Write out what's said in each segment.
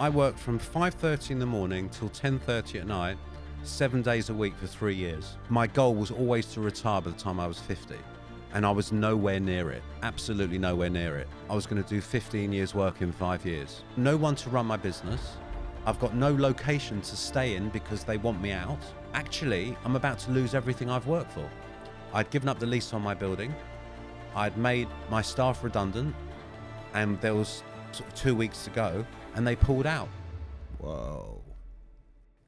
I worked from 5:30 in the morning till 10:30 at night, 7 days a week for 3 years. My goal was always to retire by the time I was 50. And I was nowhere near it, absolutely nowhere near it. I was going to do 15 years work in 5 years. No one to run my business. I've got no location to stay in because they want me out. Actually, I'm about to lose everything I've worked for. I'd given up the lease on my building. I'd made my staff redundant, and there was sort of 2 weeks to go, and they pulled out. Whoa.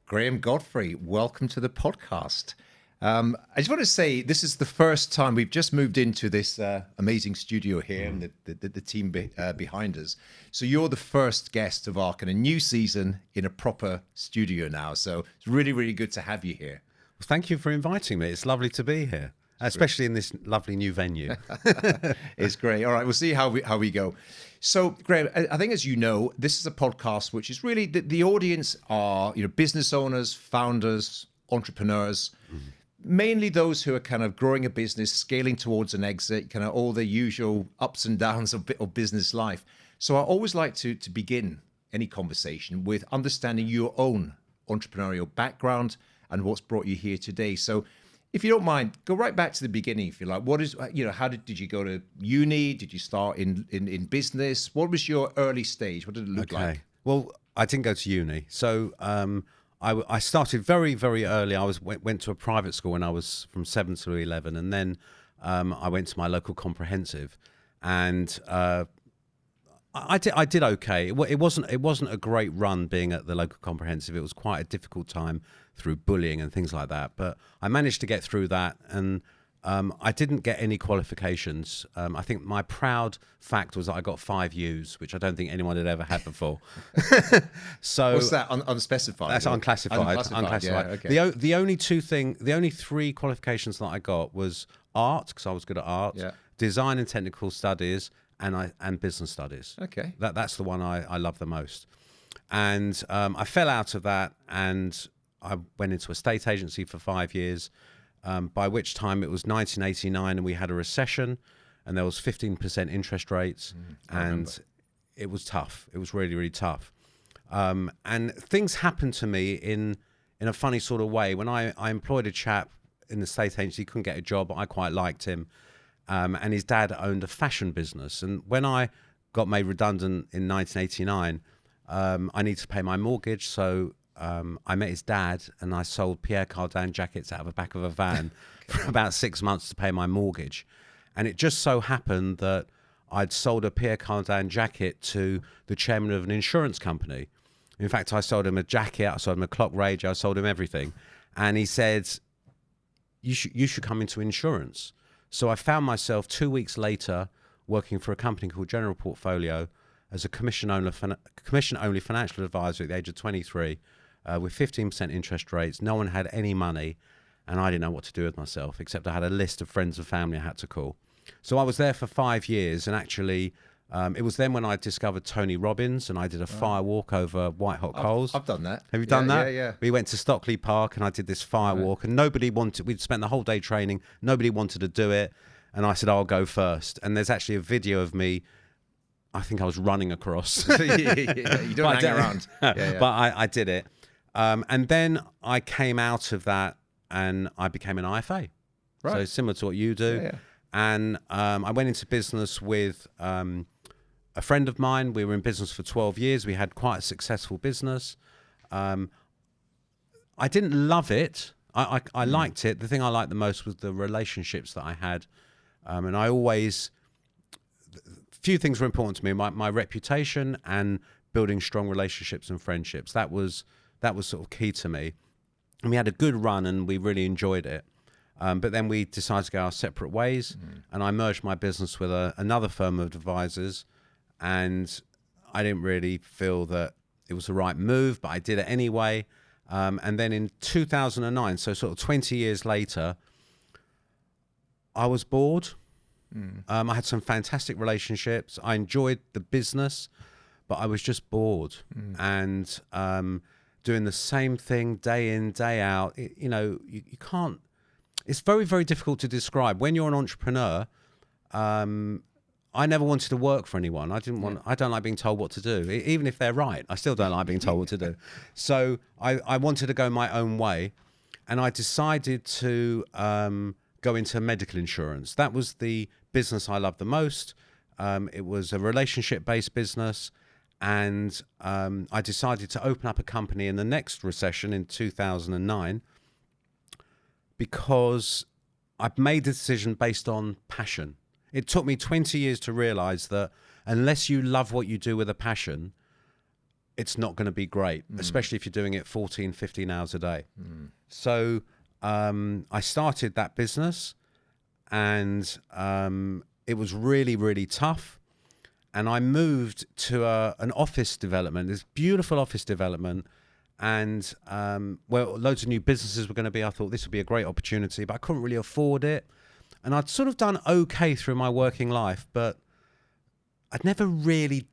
Graeme Godfrey, welcome to the podcast. I just want to say this is the first time we've just moved into this amazing studio here and the team behind us. So you're the first guest of our kind of new season in a proper studio now. So it's really, really good to have you here. Well, thank you for inviting me. It's lovely to be here, especially in this lovely new venue. It's great. All right, we'll see how we go. So, Graeme, I think, as you know, this is a podcast which is really the audience are business owners, founders, entrepreneurs. Mainly those who are kind of growing a business, scaling towards an exit, kind of all the usual ups and downs of business life. So I always like to begin any conversation with understanding your own entrepreneurial background and what's brought you here today. So if you don't mind, go right back to the beginning, if you like. What is, how did you go to uni? Did you start in business? What was your early stage? What did it look like? Well, I didn't go to uni. So I started very, very early. I went to a private school when I was from 7 to 11, and then I went to my local comprehensive, and I did okay. It wasn't a great run being at the local comprehensive. It was quite a difficult time through bullying and things like that. But I managed to get through that, and I didn't get any qualifications. I think my proud fact was that I got 5 U's, which I don't think anyone had ever had before. So what's that? Unspecified? That's unclassified. Yeah, okay. The only 3 qualifications that I got was art, because I was good at art, design and technical studies, and business studies. Okay. That's the one I love the most. And I fell out of that, and I went into a state agency for 5 years. By which time it was 1989 and we had a recession, and there was 15% interest rates, and it was tough. It was really, really tough. And things happened to me in a funny sort of way. When I employed a chap in the state agency, he couldn't get a job. I quite liked him. And his dad owned a fashion business. And when I got made redundant in 1989, I needed to pay my mortgage. So I met his dad, and I sold Pierre Cardin jackets out of the back of a van for about 6 months to pay my mortgage. And it just so happened that I'd sold a Pierre Cardin jacket to the chairman of an insurance company. In fact, I sold him a jacket, I sold him a clock radio, I sold him everything. And he said, you should come into insurance. So I found myself 2 weeks later working for a company called General Portfolio as a commission-only financial advisor at the age of 23, with 15% interest rates. No one had any money, and I didn't know what to do with myself, except I had a list of friends and family I had to call. So I was there for 5 years, and actually it was then when I discovered Tony Robbins, and I did a fire walk over white hot coals. I've done that. Have you done that? Yeah. We went to Stockley Park, and I did this fire walk, and we'd spent the whole day training. Nobody wanted to do it, and I said, I'll go first. And there's actually a video of me. I think I was running across. You don't hang around. But I did it. And then I came out of that, and I became an IFA. Right. So similar to what you do. Yeah. And I went into business with a friend of mine. We were in business for 12 years. We had quite a successful business. I didn't love it. I liked it. The thing I liked the most was the relationships that I had. And I always... few things were important to me: my reputation and building strong relationships and friendships. That was sort of key to me. And we had a good run, and we really enjoyed it. But then we decided to go our separate ways, and I merged my business with another firm of advisors, and I didn't really feel that it was the right move, but I did it anyway. And then in 2009, so sort of 20 years later, I was bored. I had some fantastic relationships. I enjoyed the business, but I was just bored and doing the same thing day in, day out. You can't. It's very, very difficult to describe. When you're an entrepreneur, I never wanted to work for anyone. I don't like being told what to do. Even if they're right, I still don't like being told what to do. So I wanted to go my own way, and I decided to go into medical insurance. That was the business I loved the most. It was a relationship-based business, and I decided to open up a company in the next recession in 2009 because I've made the decision based on passion. It took me 20 years to realize that unless you love what you do with a passion, it's not going to be great, especially if you're doing it 14, 15 hours a day. So I started that business, and it was really, really tough. And I moved to an office development, this beautiful office development, and where loads of new businesses were going to be. I thought this would be a great opportunity, but I couldn't really afford it. And I'd sort of done okay through my working life, but I could never really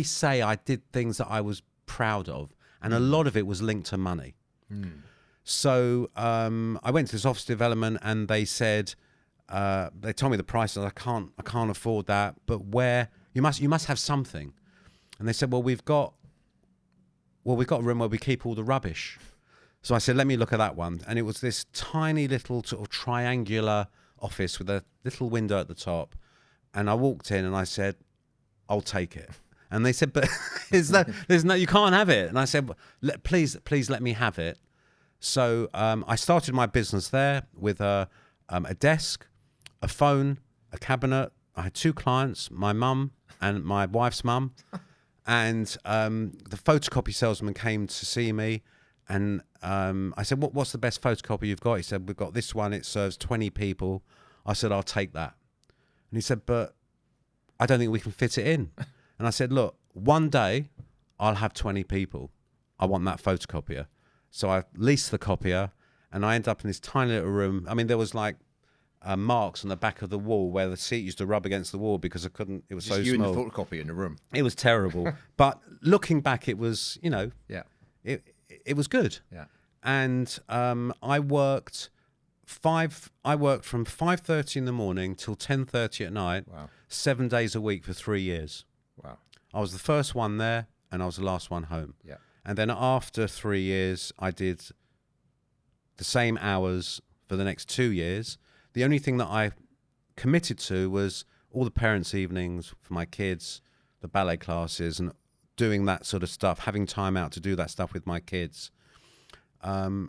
say I did things that I was proud of. And a lot of it was linked to money. So I went to this office development, and they said, they told me the price, and I can't afford that, but where you must have something. And they said, we've got a room where we keep all the rubbish. So I said, let me look at that one. And it was this tiny little sort of triangular office with a little window at the top. And I walked in and I said, I'll take it. And they said, but you can't have it. And I said, please let me have it. So I started my business there with a desk, a phone, a cabinet. I had 2 clients, my mum and my wife's mum. And the photocopy salesman came to see me. And I said, what's the best photocopy you've got? He said, we've got this one. It serves 20 people. I said, I'll take that. And he said, but I don't think we can fit it in. And I said, look, one day I'll have 20 people. I want that photocopier. So I leased the copier, and I ended up in this tiny little room. I mean, there was like marks on the back of the wall where the seat used to rub against the wall because I couldn't, it was Just so you small. and the photocopier in the room. It was terrible. But looking back, it was, it was good. Yeah. And I worked from 5:30 in the morning till 10:30 at night, 7 days a week for 3 years. Wow. I was the first one there, and I was the last one home. Yeah. And then after 3 years, I did the same hours for the next 2 years. The only thing that I committed to was all the parents' evenings for my kids, the ballet classes, and doing that sort of stuff, having time out to do that stuff with my kids. And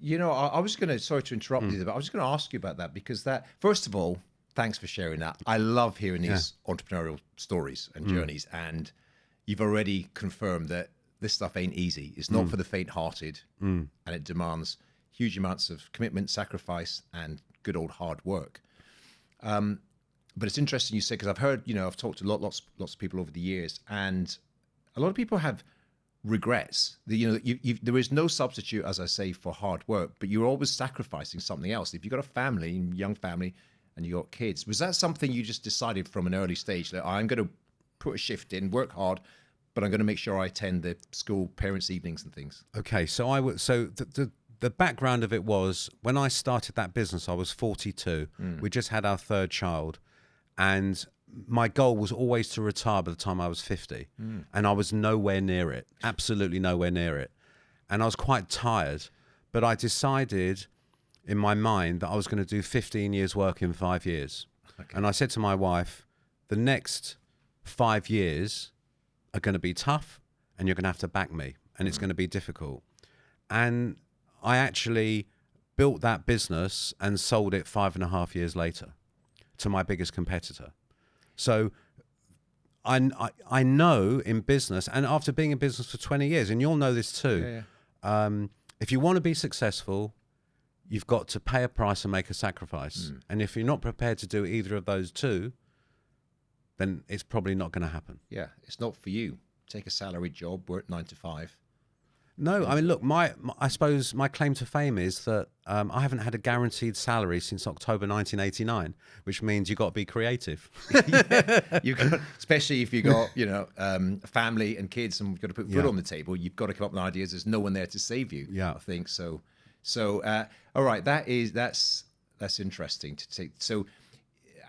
I was going to, sorry to interrupt you, but I was going to ask you about that, because that, first of all, thanks for sharing that. I love hearing these entrepreneurial stories and journeys, and you've already confirmed that this stuff ain't easy. It's not for the faint-hearted, and it demands huge amounts of commitment, sacrifice, and good old hard work. But it's interesting you say, because I've heard, I've talked to lots of people over the years, and a lot of people have regrets. There is no substitute, as I say, for hard work, but you're always sacrificing something else. If you've got a family, young family, and you got kids, was that something you just decided from an early stage that I'm going to put a shift in, work hard, but I'm going to make sure I attend the school parents' evenings and things? Okay, so the background of it was, when I started that business, I was 42. We just had our 3rd child, and my goal was always to retire by the time I was 50. And I was nowhere near it, absolutely nowhere near it. And I was quite tired, but I decided in my mind that I was going to do 15 years work in 5 years. Okay. And I said to my wife, the next 5 years are going to be tough, and you're going to have to back me, and it's going to be difficult. And I actually built that business and sold it 5.5 years later to my biggest competitor. So I know in business, and after being in business for 20 years, and you'll know this too, if you want to be successful, you've got to pay a price and make a sacrifice. And if you're not prepared to do either of those two, then it's probably not going to happen. Yeah, it's not for you. Take a salaried job, work 9 to 5. No, I mean, look, I suppose my claim to fame is that I haven't had a guaranteed salary since October 1989, which means you've got to be creative. You've got, especially if you've got, a family and kids, and you've got to put food on the table. You've got to come up with ideas. There's no one there to save you. Yeah, I think so. So, all right, that's interesting to take. So,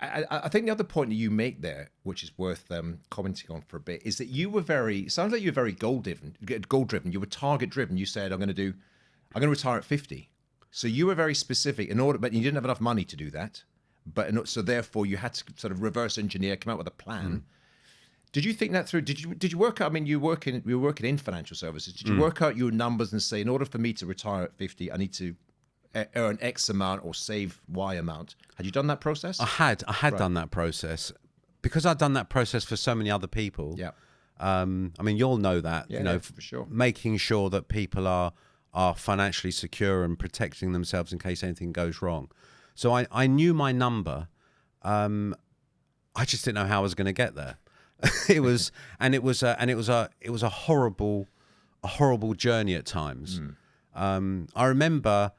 I think the other point that you make there, which is worth commenting on for a bit, is that you were sounds like you were very goal driven. You were target driven. You said, I'm going to retire at 50. So you were very specific but you didn't have enough money to do that. So therefore you had to sort of reverse engineer, come out with a plan. Did you think that through? Did you work out? I mean, you were working in financial services. Did you work out your numbers and say, in order for me to retire at 50, I need to earn X amount or save Y amount? Had you done that process? I had done that process, because I'd done that process for so many other people. Yeah. I mean, you'll know that. Yeah, for sure. Making sure that people are financially secure and protecting themselves in case anything goes wrong. So I knew my number. I just didn't know how I was going to get there. It was a horrible journey at times. I remember,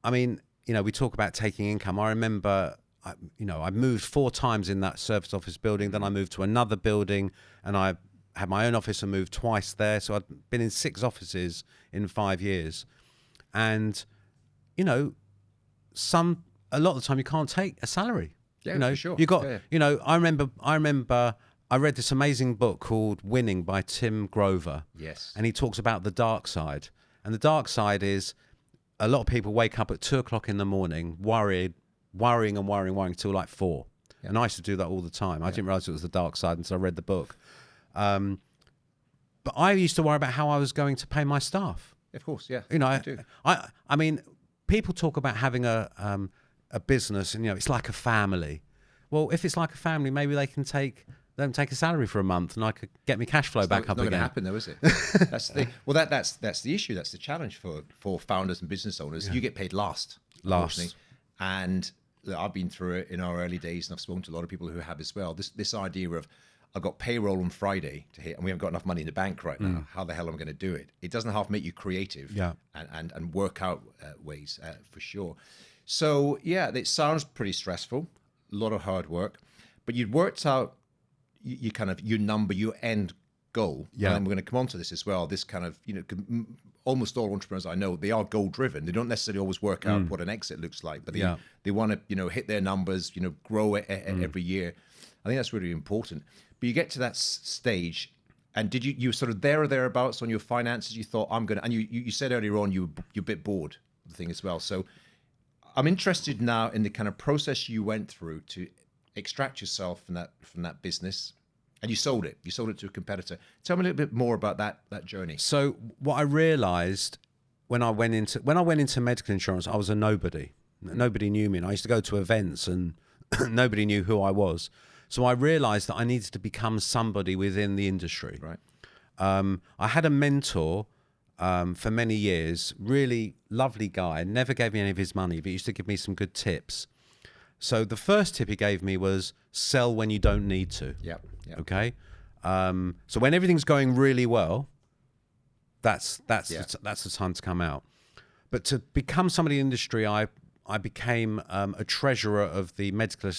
I mean, we talk about taking income. I remember, I moved 4 times in that service office building. Then I moved to another building, and I had my own office and moved twice there. So I'd been in 6 offices in 5 years. And, a lot of the time you can't take a salary. Yeah, for sure. You got, I remember I read this amazing book called Winning by Tim Grover. Yes. And he talks about the dark side. And the dark side is a lot of people wake up at 2 o'clock in the morning, worrying until like 4. Yeah. And I used to do that all the time. I didn't realize it was the dark side until I read the book. But I used to worry about how I was going to pay my staff. Of course, yeah. I mean, people talk about having a business and, it's like a family. Well, if it's like a family, maybe they can take a salary for a month, and I could get my cash flow back up again. It's not going to happen, though, is it? That's the thing. Well, that's the issue. That's the challenge for founders and business owners. Yeah. You get paid last. And I've been through it in our early days, and I've spoken to a lot of people who have as well. This idea of, I've got payroll on Friday to hit, and we haven't got enough money in the bank right now. How the hell am I going to do it? It doesn't half make you creative, and work out ways for sure. So yeah, it sounds pretty stressful, a lot of hard work, but you'd worked out you kind of your number, your end goal. Yeah, and we're going to come on to this as well. This kind of almost all entrepreneurs I know, they are goal driven. They don't necessarily always work out what an exit looks like, but they want to hit their numbers, grow it every year. I think that's really important. But you get to that stage, and did you were sort of there or thereabouts on your finances? You thought, I'm gonna, and you said earlier on you're a bit bored of the thing as well. So I'm interested now in the kind of process you went through to extract yourself from that business, and you sold it to a competitor. Tell me a little bit more about that journey. So what I realized when I went into medical insurance, I was a nobody. Nobody knew me, and I used to go to events and nobody knew who I was. So I realized that I needed to become somebody within the industry. Right. I had a mentor for many years, really lovely guy, never gave me any of his money, but used to give me some good tips. So the first tip he gave me was sell when you don't need to. Yep. Okay. So when everything's going really well, that's the time to come out. But to become somebody in the industry, I became a treasurer of the medical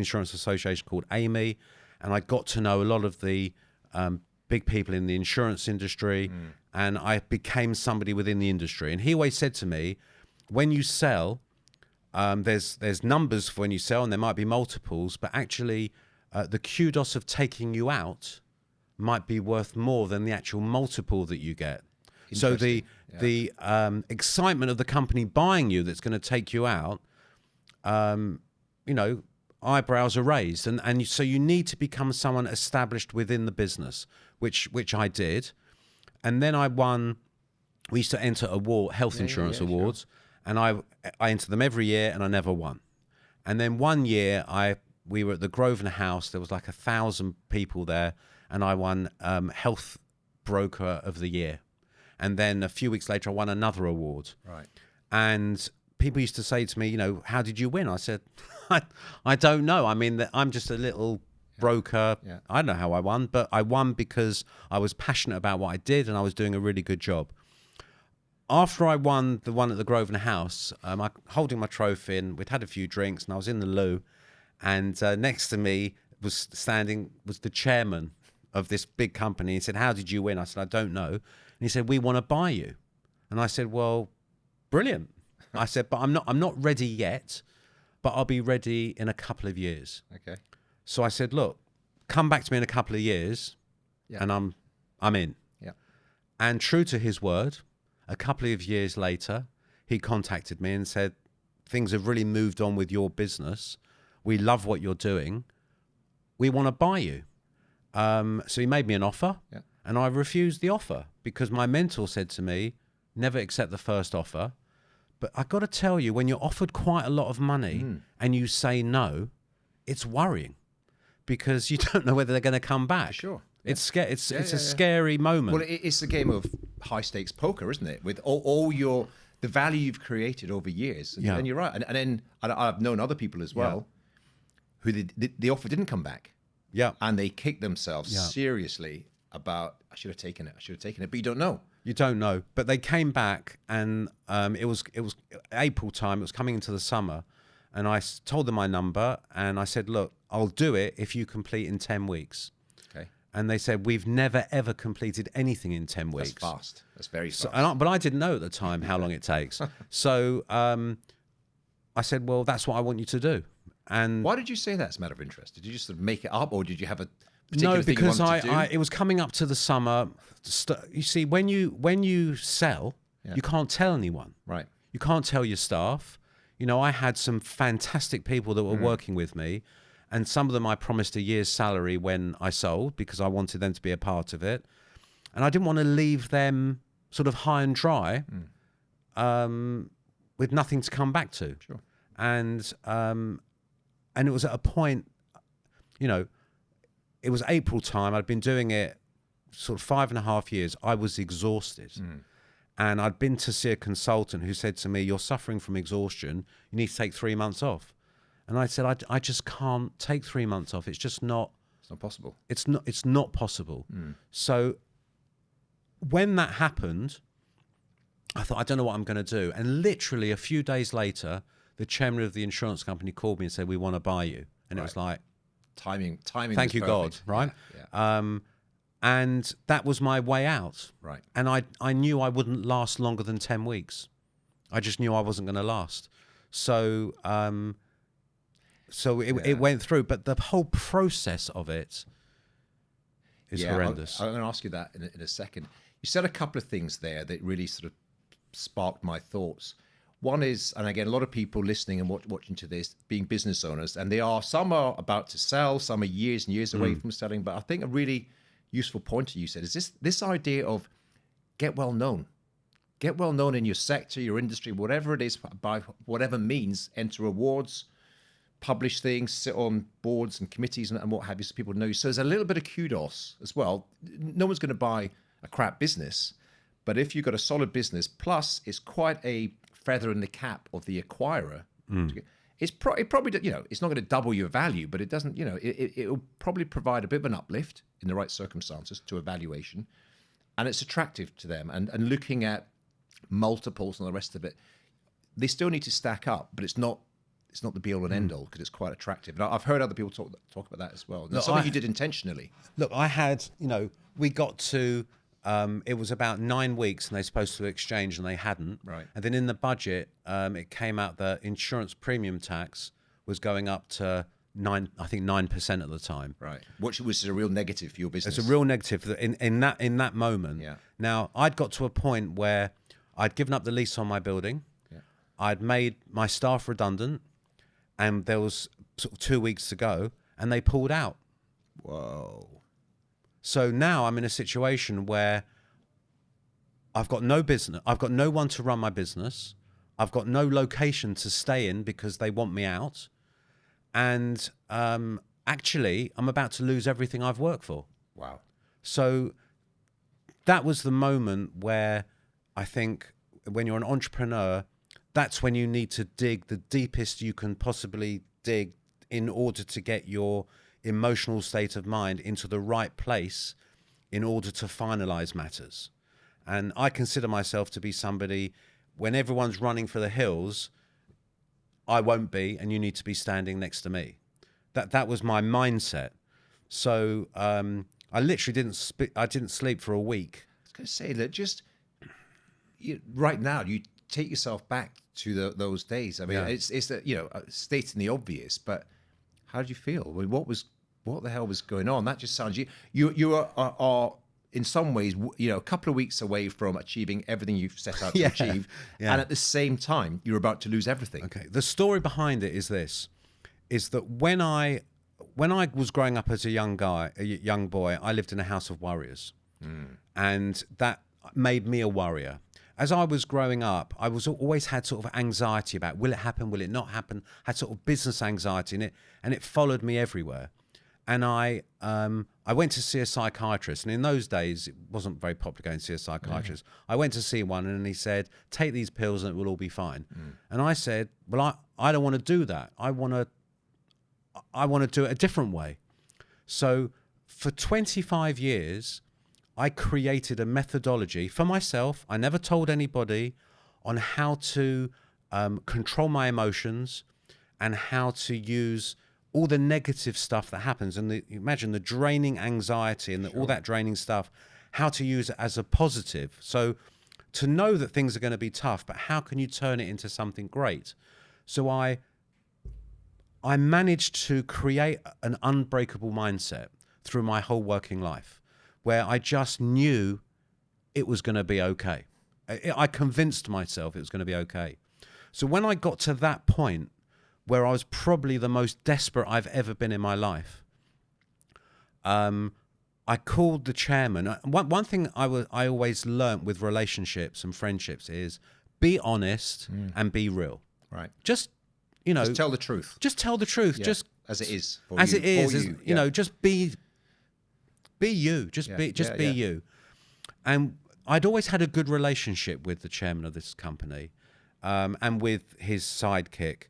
insurance association called AMI, and I got to know a lot of the big people in the insurance industry, and I became somebody within the industry. And he always said to me, when you sell, there's numbers for when you sell, and there might be multiples, but actually the kudos of taking you out might be worth more than the actual multiple that you get. So the excitement of the company buying you that's going to take you out, eyebrows are raised, and so you need to become someone established within the business, which I did. And then I won. We used to enter health insurance awards, sure. And I entered them every year, and I never won. And then one year we were at the Grosvenor House. There was like 1,000 people there, and I won Health Broker of the Year. And then a few weeks later, I won another award. Right. And people used to say to me, how did you win? I said, I don't know. I mean, I'm just a little broker. Yeah. I don't know how I won, but I won because I was passionate about what I did, and I was doing a really good job. After I won the one at the Grosvenor House, holding my trophy, and we'd had a few drinks, and I was in the loo, and next to me was the chairman of this big company. He said, "How did you win?" I said, "I don't know." And he said, "We want to buy you." And I said, "Well, brilliant." I said, "But I'm not ready yet. but I'll be ready in a couple of years. Okay. So I said, look, come back to me in a couple of years, and I'm in. Yeah. And true to his word, a couple of years later, he contacted me and said, things have really moved on with your business. We love what you're doing. We want to buy you. So he made me an offer, and I refused the offer because my mentor said to me, never accept the first offer. But I got to tell you, when you're offered quite a lot of money and you say no, it's worrying because you don't know whether they're going to come back. For sure. It's a scary moment. Well, it's a game of high stakes poker, isn't it? With all the value you've created over years. And you're right. And then I've known other people as well who the offer didn't come back. Yeah. And they kicked themselves seriously about, I should have taken it. But you don't know. You don't know. But they came back, and it was April time. It was coming into the summer. And I told them my number, and I said, look, I'll do it if you complete in 10 weeks. Okay. And they said, we've never, ever completed anything in 10 weeks. That's fast. That's very fast. But I didn't know at the time how long it takes. So I said, well, that's what I want you to do. And why did you say that as a matter of interest? Did you just sort of make it up, or did you have a particular no, thing because you wanted to do? it was coming up to the summer. You see, when you sell, you can't tell anyone. Right. You can't tell your staff. You know, I had some fantastic people that were working with me, and some of them I promised a year's salary when I sold because I wanted them to be a part of it. And I didn't want to leave them sort of high and dry with nothing to come back to. Sure. And it was at a point, you know, it was April time. I'd been doing it sort of 5.5 years. I was exhausted. And I'd been to see a consultant who said to me, you're suffering from exhaustion. You need to take 3 months off. And I said, I just can't take 3 months off. It's just not. It's not possible. It's not possible. So when that happened, I thought, I don't know what I'm going to do. And literally a few days later, the chairman of the insurance company called me and said, we want to buy you. And it was like, timing. Thank you, God. Right. Yeah. And that was my way out. Right. And I knew I wouldn't last longer than 10 weeks. I just knew I wasn't going to last. So it went through, but the whole process of it is horrendous. I'm going to ask you that in a second. You said a couple of things there that really sort of sparked my thoughts. One is, and again, a lot of people listening and watching to this being business owners, and some are about to sell, some are years and years away from selling. But I think a really useful point you said is this idea of get well known in your sector, your industry, whatever it is, by whatever means. Enter awards, publish things, sit on boards and committees and what have you, so people know you. So there's a little bit of kudos as well. No one's going to buy a crap business, but if you've got a solid business, plus it's quite a feather in the cap of the acquirer, it probably, you know, it's not going to double your value, but it doesn't, you know, it'll probably provide a bit of an uplift in the right circumstances to a valuation, and it's attractive to them. And looking at multiples and the rest of it, they still need to stack up, but it's not the be all and end all, because it's quite attractive. And I've heard other people talk about that as well. That's something you did intentionally. Look, I had, you know, we got to, it was about 9 weeks and they're supposed to exchange and they hadn't. Right. And then in the budget, it came out that insurance premium tax was going up to 9% at the time. Right. Which was a real negative for your business. It's a real negative in that moment. Yeah. Now, I'd got to a point where I'd given up the lease on my building. Yeah. I'd made my staff redundant, and there was sort of 2 weeks to go, and they pulled out. Whoa. So now I'm in a situation where I've got no business. I've got no one to run my business. I've got no location to stay in because they want me out. And actually, I'm about to lose everything I've worked for. Wow. So that was the moment where I think when you're an entrepreneur, that's when you need to dig the deepest you can possibly dig in order to get your emotional state of mind into the right place in order to finalize matters. And I consider myself to be somebody, when everyone's running for the hills, I won't be, and you need to be standing next to me. That was my mindset. So I literally didn't sleep for a week. I was going to say that right now, you take yourself back to those days. I mean, it's that, you know, stating the obvious, but how did you feel? I mean, what the hell was going on? That just sounds you are in some ways, you know, a couple of weeks away from achieving everything you've set out to achieve, and at the same time, you're about to lose everything. Okay. The story behind it is this: is that when I was growing up as a young boy, I lived in a house of worriers, and that made me a worrier. As I was growing up, I always had sort of anxiety about, will it happen, will it not happen? Had sort of business anxiety in it, and it followed me everywhere. And I went to see a psychiatrist, and in those days it wasn't very popular going to see a psychiatrist. I went to see one, and he said, "Take these pills, and it will all be fine." And I said, "Well, I don't want to do that. I want to do it a different way." So for 25 years, I created a methodology for myself. I never told anybody on how to control my emotions and how to use all the negative stuff that happens. And imagine the draining anxiety and all that draining stuff, how to use it as a positive. So to know that things are going to be tough, but how can you turn it into something great? So I managed to create an unbreakable mindset through my whole working life, where I just knew it was going to be okay. I convinced myself it was going to be okay. So when I got to that point where I was probably the most desperate I've ever been in my life, I called the chairman. One thing I always learnt with relationships and friendships is be honest and be real. Right. Just tell the truth. Just tell the truth. Yeah. Just as it is. You know, just be you. Just be you. And I'd always had a good relationship with the chairman of this company, and with his sidekick,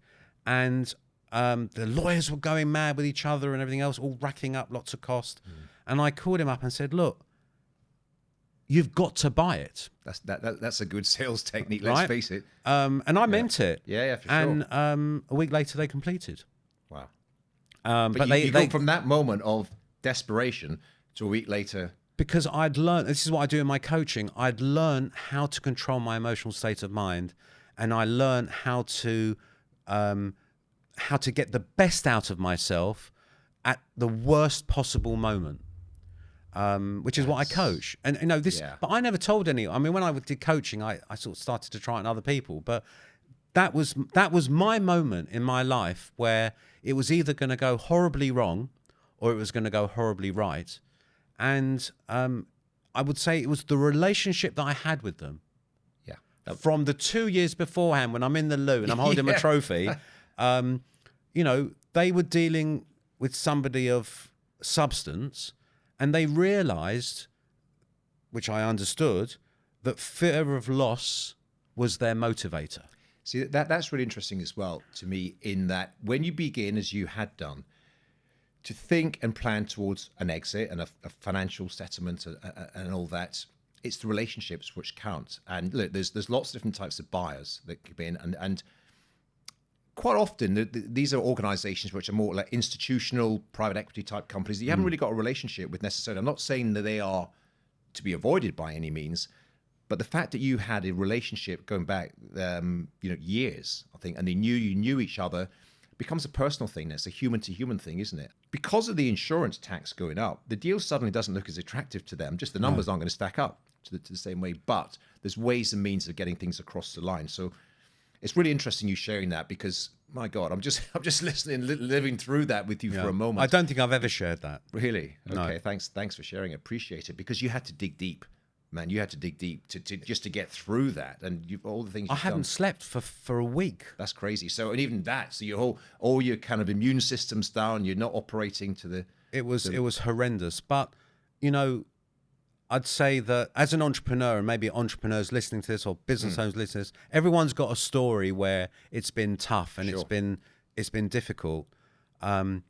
and the lawyers were going mad with each other and everything else, all racking up lots of cost. And I called him up and said, "Look, you've got to buy it." That's a good sales technique. Let's face it. And I meant it. Yeah, for sure. And a week later, they completed. Wow. But you go from that moment of desperation to a week later. Because I'd learned, this is what I do in my coaching, I'd learned how to control my emotional state of mind, and I learned how to get the best out of myself at the worst possible moment, which is what I coach. And you know this, but I never told any. I mean, when I did coaching, I sort of started to try it on other people, but that was my moment in my life where it was either going to go horribly wrong or it was going to go horribly right. And I would say it was the relationship that I had with them. Yeah. From the 2 years beforehand, when I'm in the loo and I'm holding my trophy, you know, they were dealing with somebody of substance, and they realized, which I understood, that fear of loss was their motivator. See, that's really interesting as well to me, in that when you begin, as you had done, to think and plan towards an exit and a financial settlement and all that, it's the relationships which count. And look, there's lots of different types of buyers that could be in, and quite often these are organizations which are more like institutional private equity type companies that you haven't really got a relationship with necessarily. I'm not saying that they are to be avoided by any means, but the fact that you had a relationship going back years, I think, and you knew each other, becomes a personal thing. It's a human to human thing, isn't it? Because of the insurance tax going up, the deal suddenly doesn't look as attractive to them. Just the numbers aren't going to stack up to the same way, but there's ways and means of getting things across the line. So it's really interesting you sharing that, because my God, I'm just listening, living through that with you for a moment. I don't think I've ever shared that. Really? No. Okay, thanks for sharing. I appreciate it, because you had to dig deep. Man, you had to dig deep to just to get through that, and all the things I hadn't slept for a week. That's crazy. So, and even that, so all your kind of immune system's down. You're not operating to the. It was horrendous. But you know, I'd say that as an entrepreneur, and maybe entrepreneurs listening to this or business owners listening to this, everyone's got a story where it's been tough and it's been difficult. But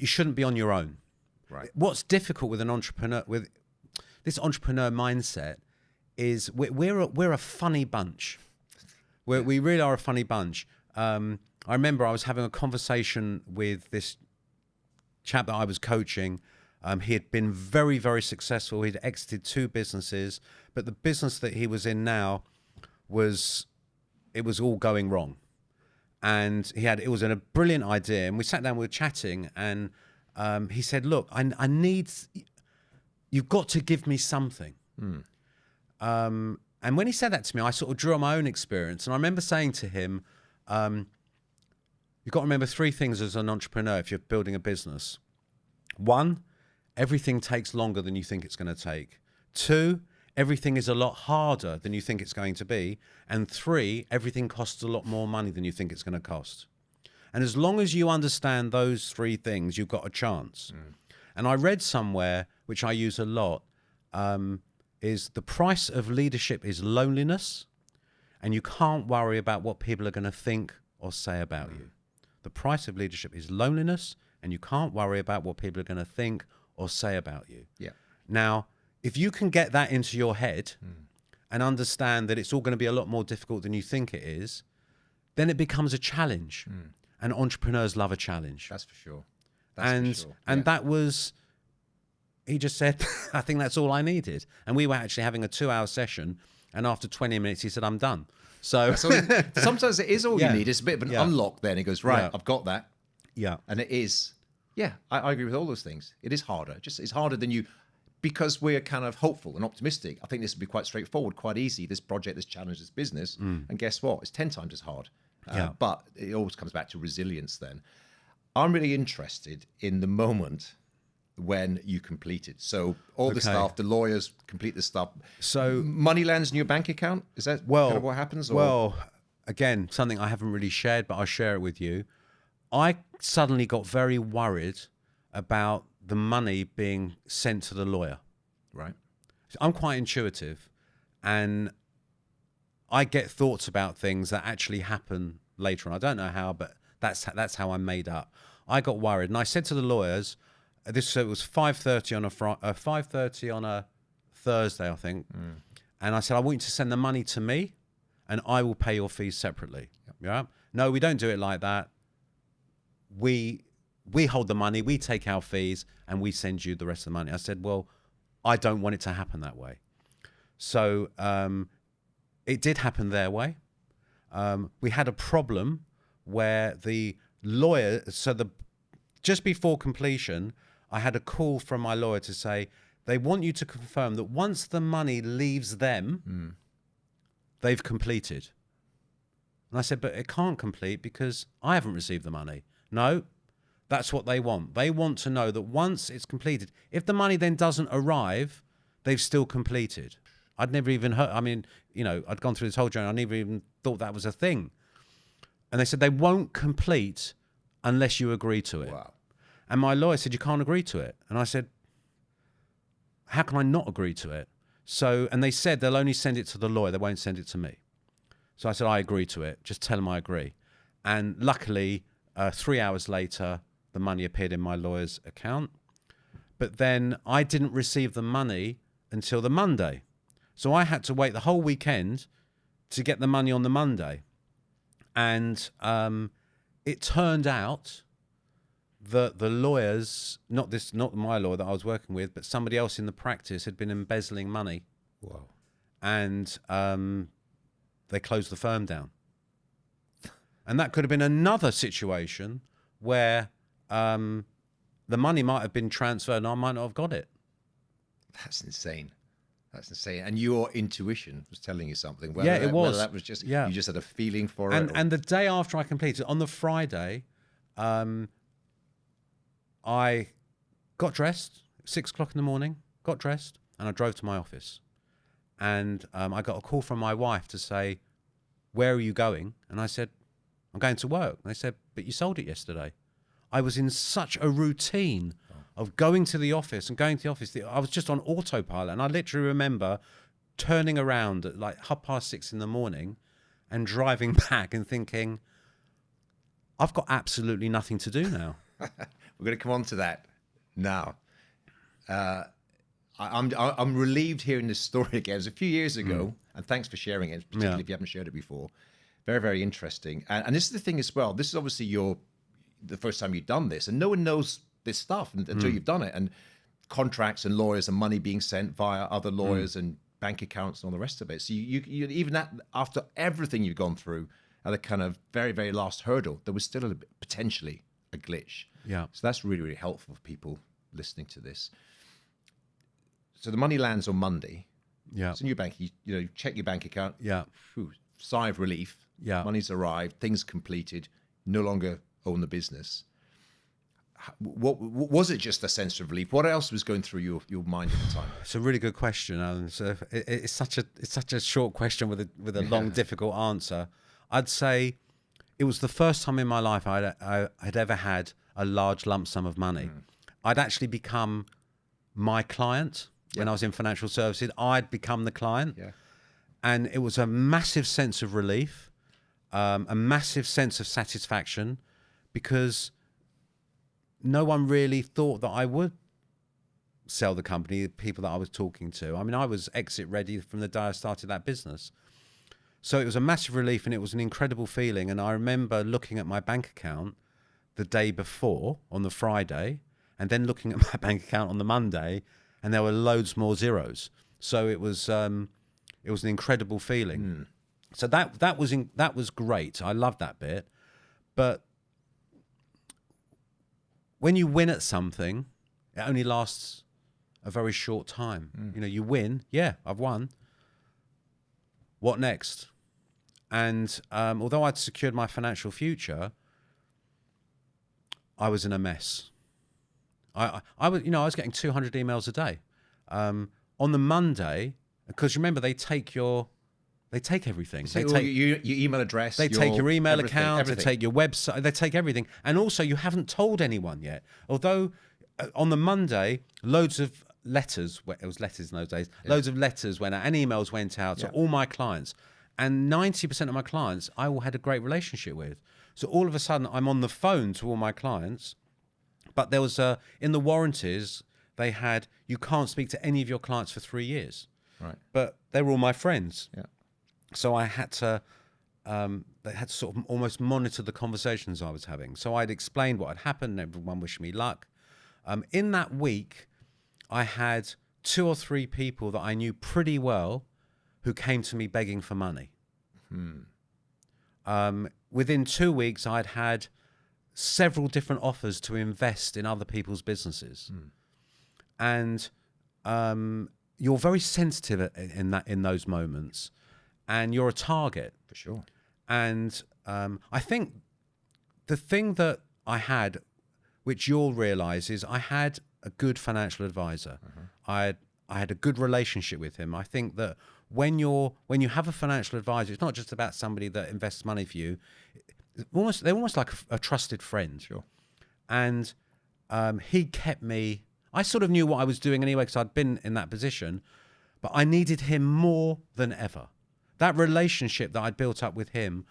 you shouldn't be on your own. Right. What's difficult with an entrepreneur with this entrepreneur mindset is we're a funny bunch. We really are a funny bunch. I remember I was having a conversation with this chap that I was coaching. He had been very, very successful. He'd exited 2 businesses, but the business that he was in now was it was all going wrong. And it was a brilliant idea. And we sat down, we were chatting, and he said, look, I need, you've got to give me something. And when he said that to me, I sort of drew on my own experience. And I remember saying to him, you've got to remember 3 things as an entrepreneur if you're building a business. 1, everything takes longer than you think it's going to take. 2, everything is a lot harder than you think it's going to be. And 3, everything costs a lot more money than you think it's going to cost. And as long as you understand those 3 things, you've got a chance. And I read somewhere, which I use a lot, is the price of leadership is loneliness, and you can't worry about what people are going to think or say about you. The price of leadership is loneliness, and you can't worry about what people are going to think or say about you. Yeah. Now, if you can get that into your head and understand that it's all going to be a lot more difficult than you think it is, then it becomes a challenge. And entrepreneurs love a challenge. That's for sure. And that was, he just said, I think that's all I needed. And we were actually having a 2-hour session, and after 20 minutes, he said, I'm done. So sometimes it is all you need. It's a bit of an unlock then. He goes, right, I've got that. Yeah. And it is, I agree with all those things. It is harder. It's harder than you, because we're kind of hopeful and optimistic. I think this will be quite straightforward, quite easy, this project, this challenge, this business. And guess what? It's 10 times as hard. But it always comes back to resilience then. I'm really interested in the moment when you complete it. So all the stuff, the lawyers complete the stuff. So money lands in your bank account? Is that kind of what happens? Or? Well, again, something I haven't really shared, but I'll share it with you. I suddenly got very worried about the money being sent to the lawyer. Right. I'm quite intuitive, and I get thoughts about things that actually happen later on. I don't know how, but that's how I'm made up. I got worried, and I said to the lawyers, it was 5:30 on 5:30 on a Thursday, I think, and I said, I want you to send the money to me, and I will pay your fees separately. Yeah. No, we don't do it like that. We hold the money, we take our fees, and we send you the rest of the money. I said, well, I don't want it to happen that way. So it did happen their way. We had a problem where the lawyer, just before completion, I had a call from my lawyer to say, they want you to confirm that once the money leaves them, they've completed. And I said, but it can't complete because I haven't received the money. No, that's what they want. They want to know that once it's completed, if the money then doesn't arrive, they've still completed. I'd never even heard, I'd gone through this whole journey. I never even thought that was a thing. And they said they won't complete unless you agree to it. Wow. And my lawyer said, you can't agree to it. And I said, how can I not agree to it? And they said they'll only send it to the lawyer. They won't send it to me. So I said, I agree to it. Just tell them I agree. And luckily, 3 hours later, the money appeared in my lawyer's account. But then I didn't receive the money until the Monday. So I had to wait the whole weekend to get the money on the Monday. And it turned out that the lawyers, not my lawyer that I was working with, but somebody else in the practice had been embezzling money. Wow. And they closed the firm down. And that could have been another situation where the money might have been transferred and I might not have got it. That's insane. That's insane. And your intuition was telling you something. It was. Whether that was just, you just had a feeling for it. And the day after I completed, on the Friday, I got dressed, 6 o'clock in the morning, got dressed, and I drove to my office. And I got a call from my wife to say, where are you going? And I said, I'm going to work. And they said, but you sold it yesterday. I was in such a routine of going to the office and going to the office. I was just on autopilot. And I literally remember turning around at like 6:30 in the morning and driving back and thinking, I've got absolutely nothing to do now. We're going to come on to that now. I'm relieved hearing this story again. It was a few years ago, and thanks for sharing it, particularly if you haven't shared it before. Very, very interesting. And this is the thing as well. This is obviously the first time you've done this, and no one knows this stuff until you've done it. And contracts and lawyers and money being sent via other lawyers and bank accounts and all the rest of it. So you even that after everything you've gone through at the kind of very, very last hurdle, there was still potentially a glitch. Yeah. So that's really, really helpful for people listening to this. So the money lands on Monday. Yeah. It's in your bank. You check your bank account. Yeah. Whew, sigh of relief. Yeah. Money's arrived. Things completed. No longer own the business. What was it? Just a sense of relief? What else was going through your mind at the time? It's a really good question, Alan. So it's such a short question with a long, difficult answer. I'd say it was the first time in my life I had ever had a large lump sum of money. I'd actually become my client when I was in financial services. I'd become the client, and it was a massive sense of relief, a massive sense of satisfaction, because no one really thought that I would sell the company, the people that I was talking to. I mean, I was exit ready from the day I started that business. So it was a massive relief, and it was an incredible feeling. And I remember looking at my bank account the day before on the Friday, and then looking at my bank account on the Monday, and there were loads more zeros. So it was an incredible feeling. So that was great. I loved that bit. But when you win at something, it only lasts a very short time. You win. Yeah, I've won. What next? And although I'd secured my financial future, I was in a mess. I was getting 200 emails a day. On the Monday, because remember, they take everything. They take your email address. They take your email account. Everything. They take your website. They take everything. And also, you haven't told anyone yet. Although on the Monday, loads of letters, it was letters in those days, loads of letters went out and emails went out to all my clients. And 90% of my clients, I all had a great relationship with. So all of a sudden, I'm on the phone to all my clients. But there was in the warranties, they had, you can't speak to any of your clients for 3 years. Right. But they were all my friends. Yeah. So I had to, they had to sort of almost monitor the conversations I was having. So I'd explained what had happened, everyone wished me luck. In that week, I had 2 or 3 people that I knew pretty well who came to me begging for money. Within 2 weeks, I'd had several different offers to invest in other people's businesses. And you're very sensitive in those moments. And you're a target. For sure. And I think the thing that I had, which you'll realize, is I had a good financial advisor. I had a good relationship with him. I think that when you have a financial advisor, it's not just about somebody that invests money for you. They're almost like a trusted friend. Sure. And he kept me. I sort of knew what I was doing anyway because I'd been in that position, but I needed him more than ever. That relationship that I'd built up with him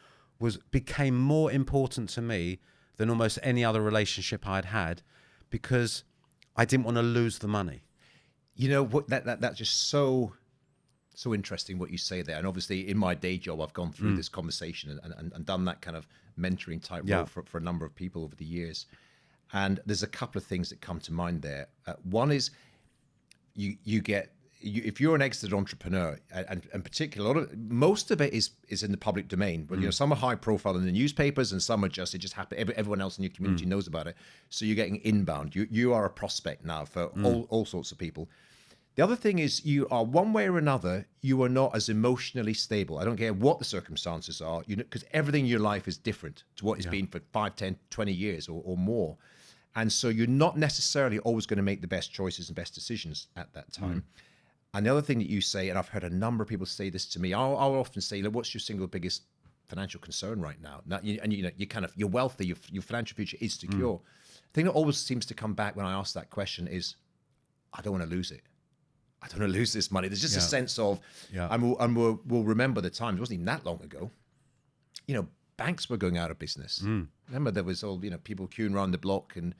became more important to me than almost any other relationship I'd had, because I didn't want to lose the money. You know what? That's just so interesting what you say there. And obviously, in my day job, I've gone through this conversation and done that kind of mentoring type role for a number of people over the years. And there's a couple of things that come to mind there. One is if you're an exited entrepreneur, and particularly most of it is in the public domain, but some are high profile in the newspapers, and some are just, it just happened. Everyone else in your community knows about it. So you're getting inbound. You are a prospect now for all sorts of people. The other thing is, you are one way or another, you are not as emotionally stable. I don't care what the circumstances are, because everything in your life is different to what it's been for 5, 10, 20 years or more. And so you're not necessarily always going to make the best choices and best decisions at that time. And the other thing that you say, and I've heard a number of people say this to me, I'll often say, look, what's your single biggest financial concern right now? You're wealthy, your financial future is secure. The thing that always seems to come back when I ask that question is, I don't want to lose it. I don't want to lose this money. There's just a sense of, and we'll remember the times. It wasn't even that long ago. Banks were going out of business. Remember, there was all people queuing around the block and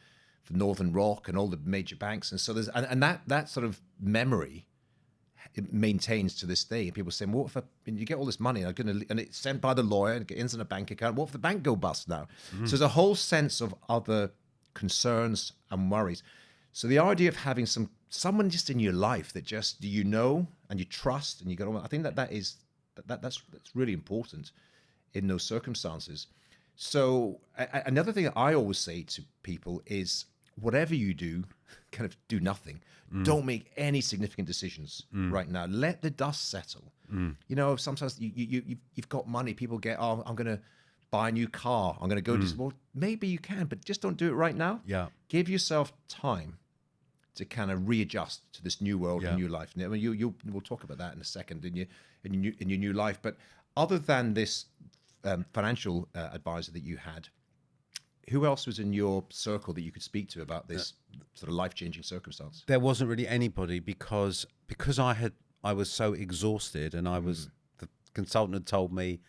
for Northern Rock and all the major banks, and so there's and that sort of memory it maintains to this day. And people saying, "What if you get all this money and it's sent by the lawyer and it ends in a bank account? What if the bank go bust now?" So there's a whole sense of other concerns and worries. So the idea of having someone just in your life that just you know and you trust and you get on, I think that's really important in those circumstances. So another thing that I always say to people is, whatever you do, kind of do nothing. Don't make any significant decisions right now. Let the dust settle. You know, sometimes you've got money. People get, oh, I'm going to buy a new car. I'm going to go to this. Well, maybe you can, but just don't do it right now. Yeah. Give yourself time to kind of readjust to this new world and new life. And I mean, we'll talk about that in a second in your new life. But other than this financial advisor that you had, who else was in your circle that you could speak to about this sort of life-changing circumstance? There wasn't really anybody because I was so exhausted, and the consultant had told me,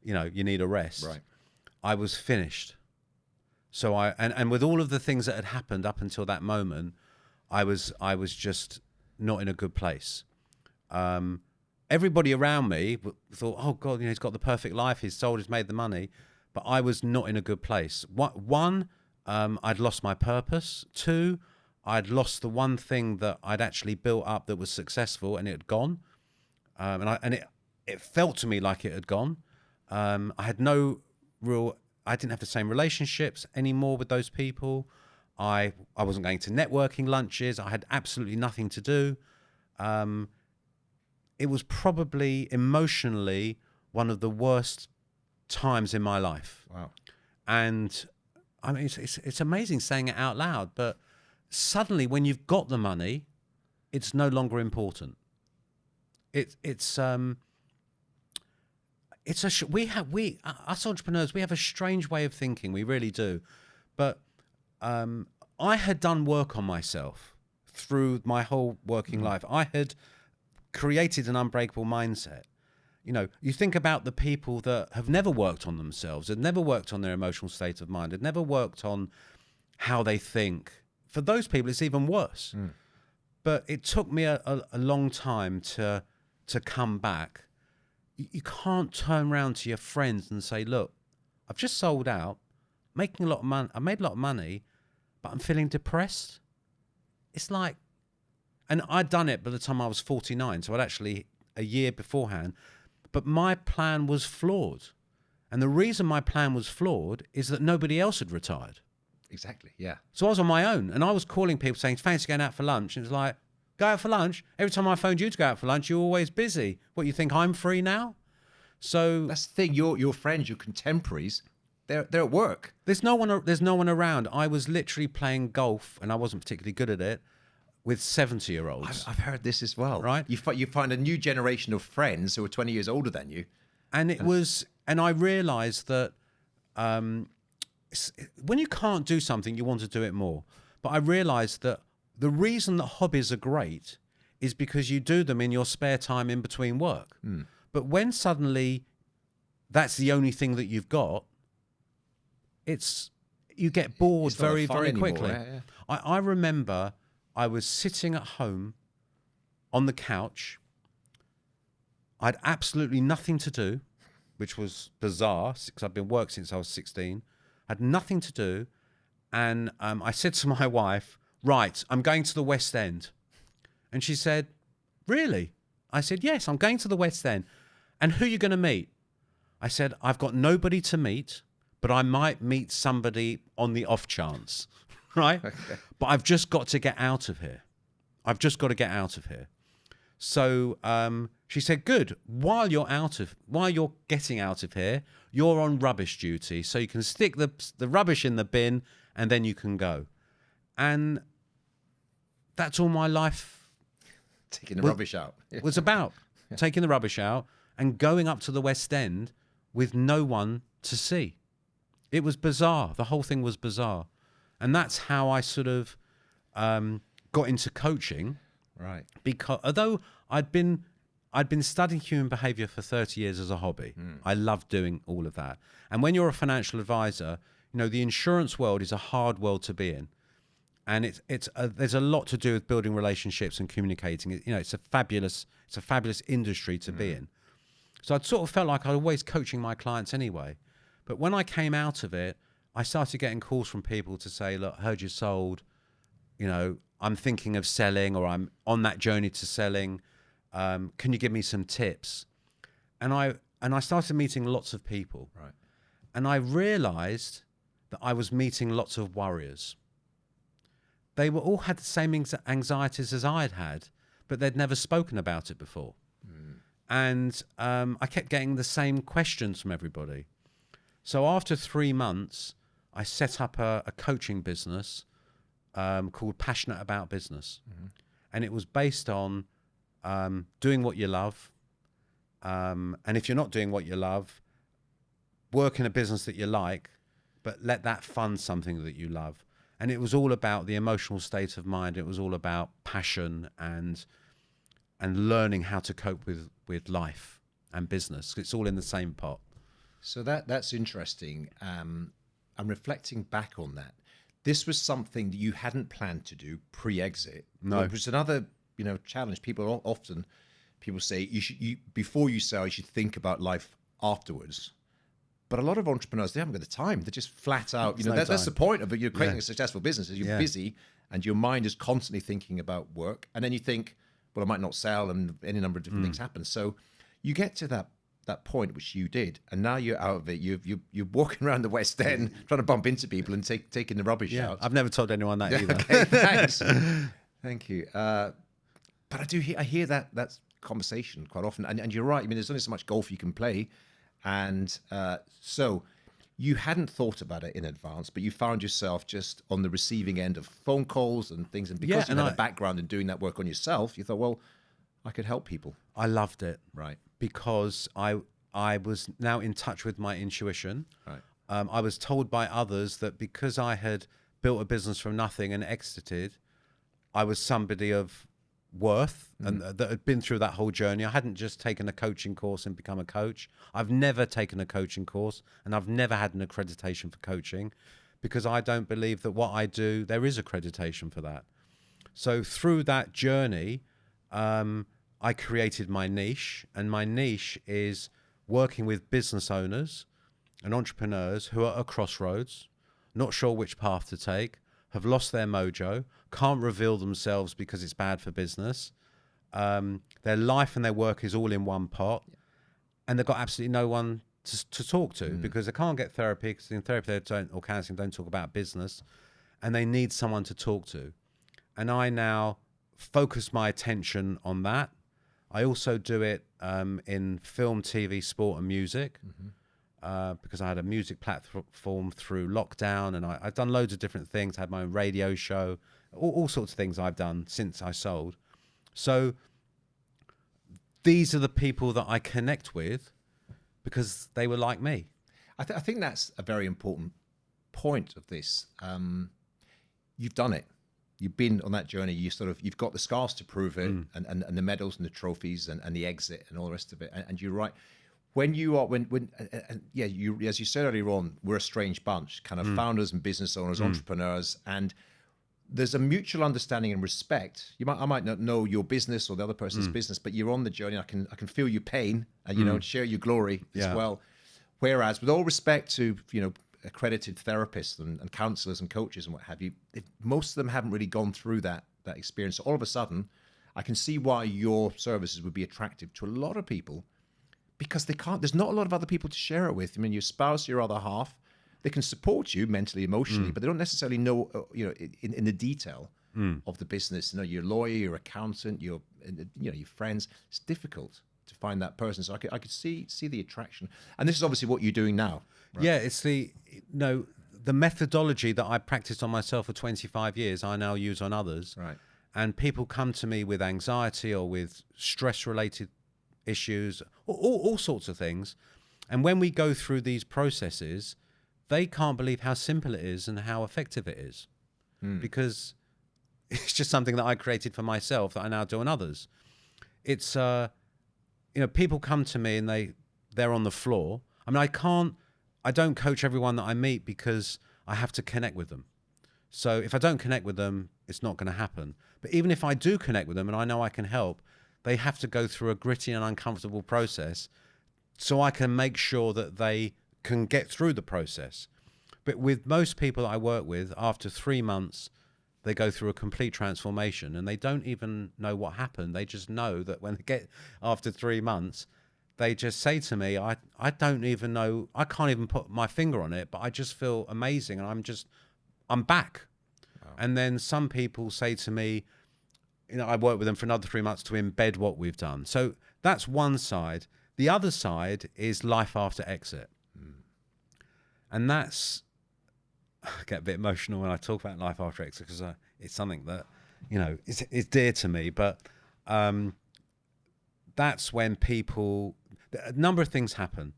you know, you need a rest. Right. I was finished. So and with all of the things that had happened up until that moment, I was just not in a good place. Everybody around me thought, oh God, you know, he's got the perfect life. He's sold, he's made the money. But I was not in a good place. One, I'd lost my purpose. Two, I'd lost the one thing that I'd actually built up that was successful, and it had gone. It felt to me like it had gone. I didn't have the same relationships anymore with those people. I wasn't going to networking lunches. I had absolutely nothing to do. It was probably emotionally one of the worst times in my life. Wow. And I mean, it's amazing saying it out loud, but suddenly when you've got the money, it's no longer important. Us entrepreneurs, we have a strange way of thinking. We really do. But I had done work on myself through my whole working life. I had created an unbreakable mindset. You know, you think about the people that have never worked on themselves, had never worked on their emotional state of mind, had never worked on how they think. For those people, it's even worse. But it took me a long time to come back. You can't turn around to your friends and say, look, I've just sold out, making a lot of money. I made a lot of money, but I'm feeling depressed. It's like, and I'd done it by the time I was 49. So I'd actually a year beforehand. But my plan was flawed. And the reason my plan was flawed is that nobody else had retired. Exactly, yeah. So I was on my own, and I was calling people saying, fancy going out for lunch? And it was like, go out for lunch? Every time I phoned you to go out for lunch, you're always busy. What, you think I'm free now? So that's the thing, your friends, your contemporaries, they're at work. There's no one around. I was literally playing golf, and I wasn't particularly good at it, with 70-year-olds. I've heard this as well. Right. You find a new generation of friends who are 20 years older than you. And I realized that when you can't do something, you want to do it more. But I realized that the reason that hobbies are great is because you do them in your spare time in between work. But when suddenly that's the only thing that you've got, you get bored very, very quickly. Yeah. I remember I was sitting at home on the couch. I had absolutely nothing to do, which was bizarre because I'd been working since I was 16. I had nothing to do. And I said to my wife, right, I'm going to the West End. And she said, really? I said, yes, I'm going to the West End. And who are you going to meet? I said, I've got nobody to meet, but I might meet somebody on the off chance, right? Okay. But I've just got to get out of here. I've just got to get out of here. So she said, good, while you're getting out of here, you're on rubbish duty. So you can stick the rubbish in the bin and then you can go. And that's all my life taking the rubbish out was about. Taking the rubbish out and going up to the West End with no one to see. It was bizarre. The whole thing was bizarre. And that's how I sort of got into coaching. Right. Because although I'd been studying human behavior for 30 years as a hobby. I loved doing all of that. And when you're a financial advisor, you know, the insurance world is a hard world to be in. And there's a lot to do with building relationships and communicating. You know, it's a fabulous industry to be in. So I'd sort of felt like I was always coaching my clients anyway. But when I came out of it, I started getting calls from people to say, look, I heard you sold. I'm thinking of selling, or I'm on that journey to selling. Can you give me some tips? And I started meeting lots of people. Right. And I realized that I was meeting lots of warriors. They were all had the same anxieties as I had, but they'd never spoken about it before. And I kept getting the same questions from everybody. So after 3 months, I set up a coaching business called Passionate About Business. And it was based on doing what you love. And if you're not doing what you love, work in a business that you like, but let that fund something that you love. And it was all about the emotional state of mind. It was all about passion and learning how to cope with life and business. It's all in the same pot. So that's interesting. I'm reflecting back on that. This was something that you hadn't planned to do pre-exit. No. It was another, challenge. People say before you sell, you should think about life afterwards. But a lot of entrepreneurs, they haven't got the time. They're just flat out. That's the point of it. You're creating a successful business. Is you're busy and your mind is constantly thinking about work. And then you think, well, I might not sell, and any number of different things happen. So you get to that point, which you did, and now you're out of it. You're walking around the West End trying to bump into people and taking the rubbish out. I've never told anyone that either. Okay, thanks. Thank you. But I hear that conversation quite often, and you're right. I mean, there's only so much golf you can play, and so you hadn't thought about it in advance, but you found yourself just on the receiving end of phone calls and things, and because you had a background in doing that work on yourself, you thought, well, I could help people. I loved it. Right. Because I was now in touch with my intuition. Right. I was told by others that because I had built a business from nothing and exited, I was somebody of worth and that had been through that whole journey. I hadn't just taken a coaching course and become a coach. I've never taken a coaching course, and I've never had an accreditation for coaching, because I don't believe that what I do, there is accreditation for that. So through that journey, I created my niche, and my niche is working with business owners and entrepreneurs who are at a crossroads, not sure which path to take, have lost their mojo, can't reveal themselves because it's bad for business. Their life and their work is all in one pot, and they've got absolutely no one to talk to because they can't get therapy, because in therapy or counseling don't talk about business, and they need someone to talk to. And I now focus my attention on that. I also do it in film, TV, sport, and music, because I had a music platform through lockdown, and I've done loads of different things. I had my own radio show, all sorts of things I've done since I sold. So these are the people that I connect with because they were like me. I think that's a very important point of this. You've done it. You've been on that journey. You've got the scars to prove it, and the medals and the trophies and the exit and all the rest of it. And you're right. When you are, you, as you said earlier on, we're a strange bunch, kind of founders and business owners, entrepreneurs, and there's a mutual understanding and respect. I might not know your business or the other person's business, but you're on the journey. I can feel your pain, and share your glory as well. Whereas, with all respect to accredited therapists and counselors and coaches and what have you, most of them haven't really gone through that experience. So all of a sudden, I can see why your services would be attractive to a lot of people, because there's not a lot of other people to share it with. I mean, your spouse, your other half, they can support you mentally, emotionally, but they don't necessarily know, in the detail of the business. Your lawyer, your accountant, your friends. It's difficult to find that person. So I could see the attraction. And this is obviously what you're doing now. Right? Yeah, it's the methodology that I practiced on myself for 25 years, I now use on others. Right. And people come to me with anxiety or with stress-related issues, all sorts of things. And when we go through these processes, they can't believe how simple it is and how effective it is, because it's just something that I created for myself that I now do on others. It's, people come to me and they're on the floor. I mean, I don't coach everyone that I meet because I have to connect with them. So if I don't connect with them, it's not going to happen. But even if I do connect with them and I know I can help, they have to go through a gritty and uncomfortable process so I can make sure that they can get through the process. But with most people that I work with, after 3 months, they go through a complete transformation, and they don't even know what happened. They just know that when they get, after 3 months, they just say to me, I don't even know, I can't even put my finger on it, but I just feel amazing, and I'm back. Wow. And then some people say to me, you know, I work with them for another 3 months to embed what we've done. So that's one side. The other side is life after exit. And that's, I get a bit emotional when I talk about life after exit, because it's something that, you know, is dear to me. But that's when a number of things happen.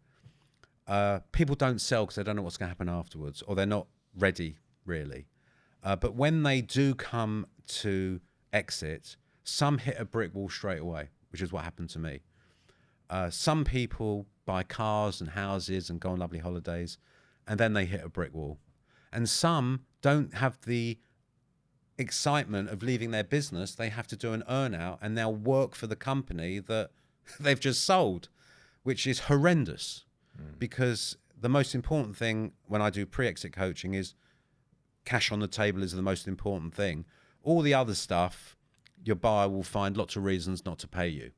People don't sell because they don't know what's going to happen afterwards, or they're not ready, really. But when they do come to exit, some hit a brick wall straight away, which is what happened to me. Some people buy cars and houses and go on lovely holidays, and then they hit a brick wall. And some don't have the excitement of leaving their business. They have to do an earn out, and they'll work for the company that they've just sold, which is horrendous. Because the most important thing when I do pre-exit coaching is cash on the table is the most important thing. All the other stuff, your buyer will find lots of reasons not to pay you,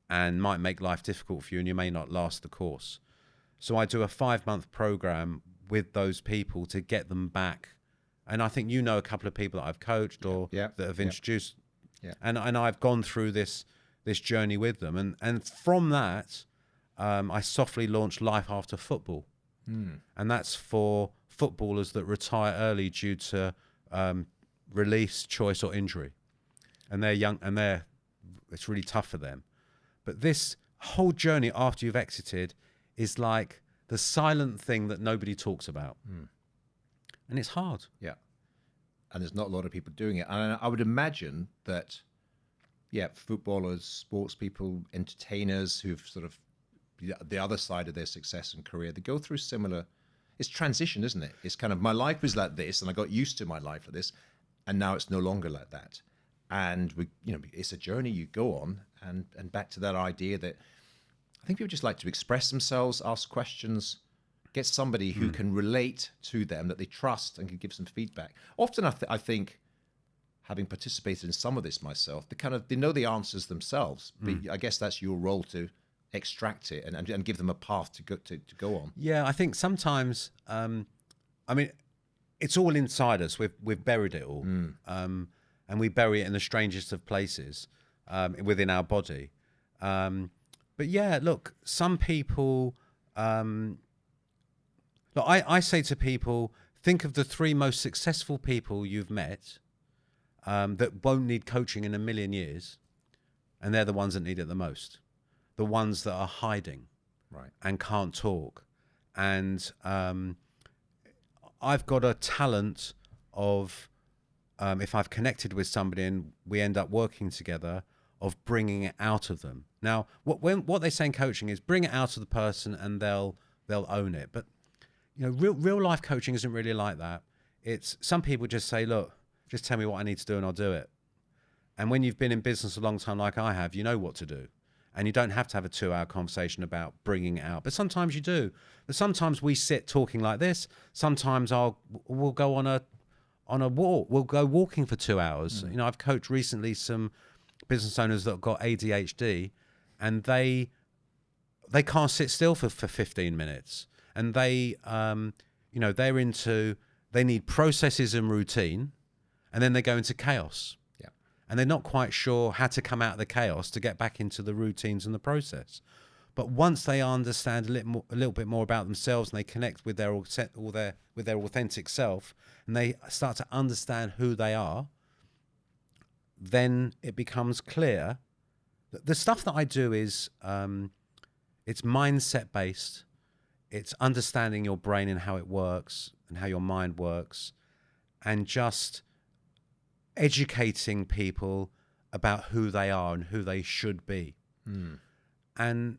and might make life difficult for you, and you may not last the course. So I do a 5-month program with those people to get them back. And I think you know a couple of people that I've coached or that have introduced. Yeah. And I've gone through this journey with them. And from that, I softly launched Life After Football. And that's for footballers that retire early due to release, choice, or injury. And they're young, and it's really tough for them. But this whole journey after you've exited is like the silent thing that nobody talks about. And it's hard. Yeah. And there's not a lot of people doing it. And I would imagine that, footballers, sports people, entertainers who've sort of the other side of their success and career, they go through similar, it's transition, isn't it? It's kind of, my life was like this, and I got used to my life like this, and now it's no longer like that. And it's a journey you go on, and back to that idea that I think people just like to express themselves, ask questions, get somebody who can relate to them, that they trust and can give some feedback. Often I think, having participated in some of this myself, they know the answers themselves. But I guess that's your role, to extract it and give them a path to go on. Yeah, I think sometimes, it's all inside us. We've buried it all. And we bury it in the strangest of places within our body. But yeah, look, some people, I say to people, think of the 3 most successful people you've met that won't need coaching in a million years, and they're the ones that need it the most. The ones that are hiding, right, and can't talk. And I've got a talent of, if I've connected with somebody and we end up working together, of bringing it out of them. Now, what they say in coaching is bring it out of the person and they'll own it. But real life coaching isn't really like that. It's, some people just say, look, just tell me what I need to do and I'll do it. And when you've been in business a long time like I have, you know what to do. And you don't have to have a 2-hour conversation about bringing it out. But sometimes you do. But sometimes we sit talking like this. Sometimes we'll go on a walk. We'll go walking for 2 hours. I've coached recently some business owners that have got ADHD, and they can't sit still for 15 minutes. And they need processes and routine, and then they go into chaos. Yeah. And they're not quite sure how to come out of the chaos to get back into the routines and the process. But once they understand a little bit more about themselves, and they connect with their authentic self, and they start to understand who they are, then it becomes clear that the stuff that I do is it's mindset based. It's understanding your brain and how it works and how your mind works, and just educating people about who they are and who they should be. And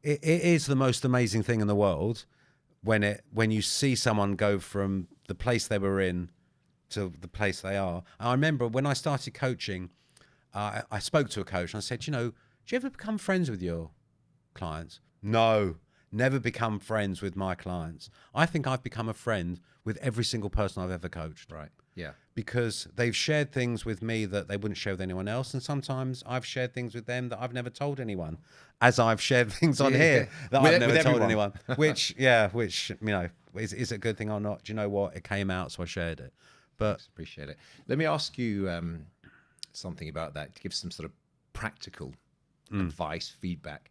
it is the most amazing thing in the world when you see someone go from the place they were in to the place they are. I remember when I started coaching, I spoke to a coach and I said, do you ever become friends with your clients? No. never become friends with my clients. I think I've become a friend with every single person I've ever coached. Right. Yeah. Because they've shared things with me that they wouldn't share with anyone else. And sometimes I've shared things with them that I've never told anyone, as I've shared things on here that I've never told anyone, which, is it a good thing or not? Do you know what? It came out, so I shared it. But appreciate it. Let me ask you something about that, to give some sort of practical advice, feedback.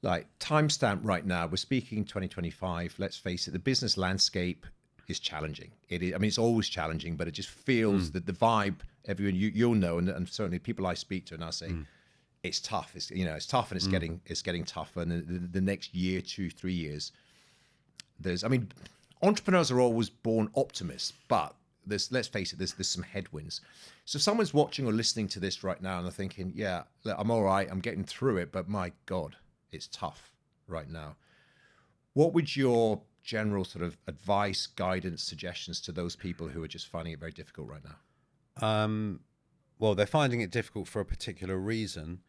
Like timestamp right now, we're speaking 2025. Let's face it, the business landscape is challenging. It is, I mean, it's always challenging, but it just feels that the vibe, everyone you'll know, and certainly people I speak to, and I say, it's tough. It's it's tough, and it's getting tougher. And the next year, 2-3 years, entrepreneurs are always born optimists, but let's face it, there's some headwinds. So if someone's watching or listening to this right now and they're thinking, yeah, I'm all right, I'm getting through it, but my God, it's tough right now. What would your general sort of advice, guidance, suggestions to those people who are just finding it very difficult right now? Well, they're finding it difficult for a particular reason.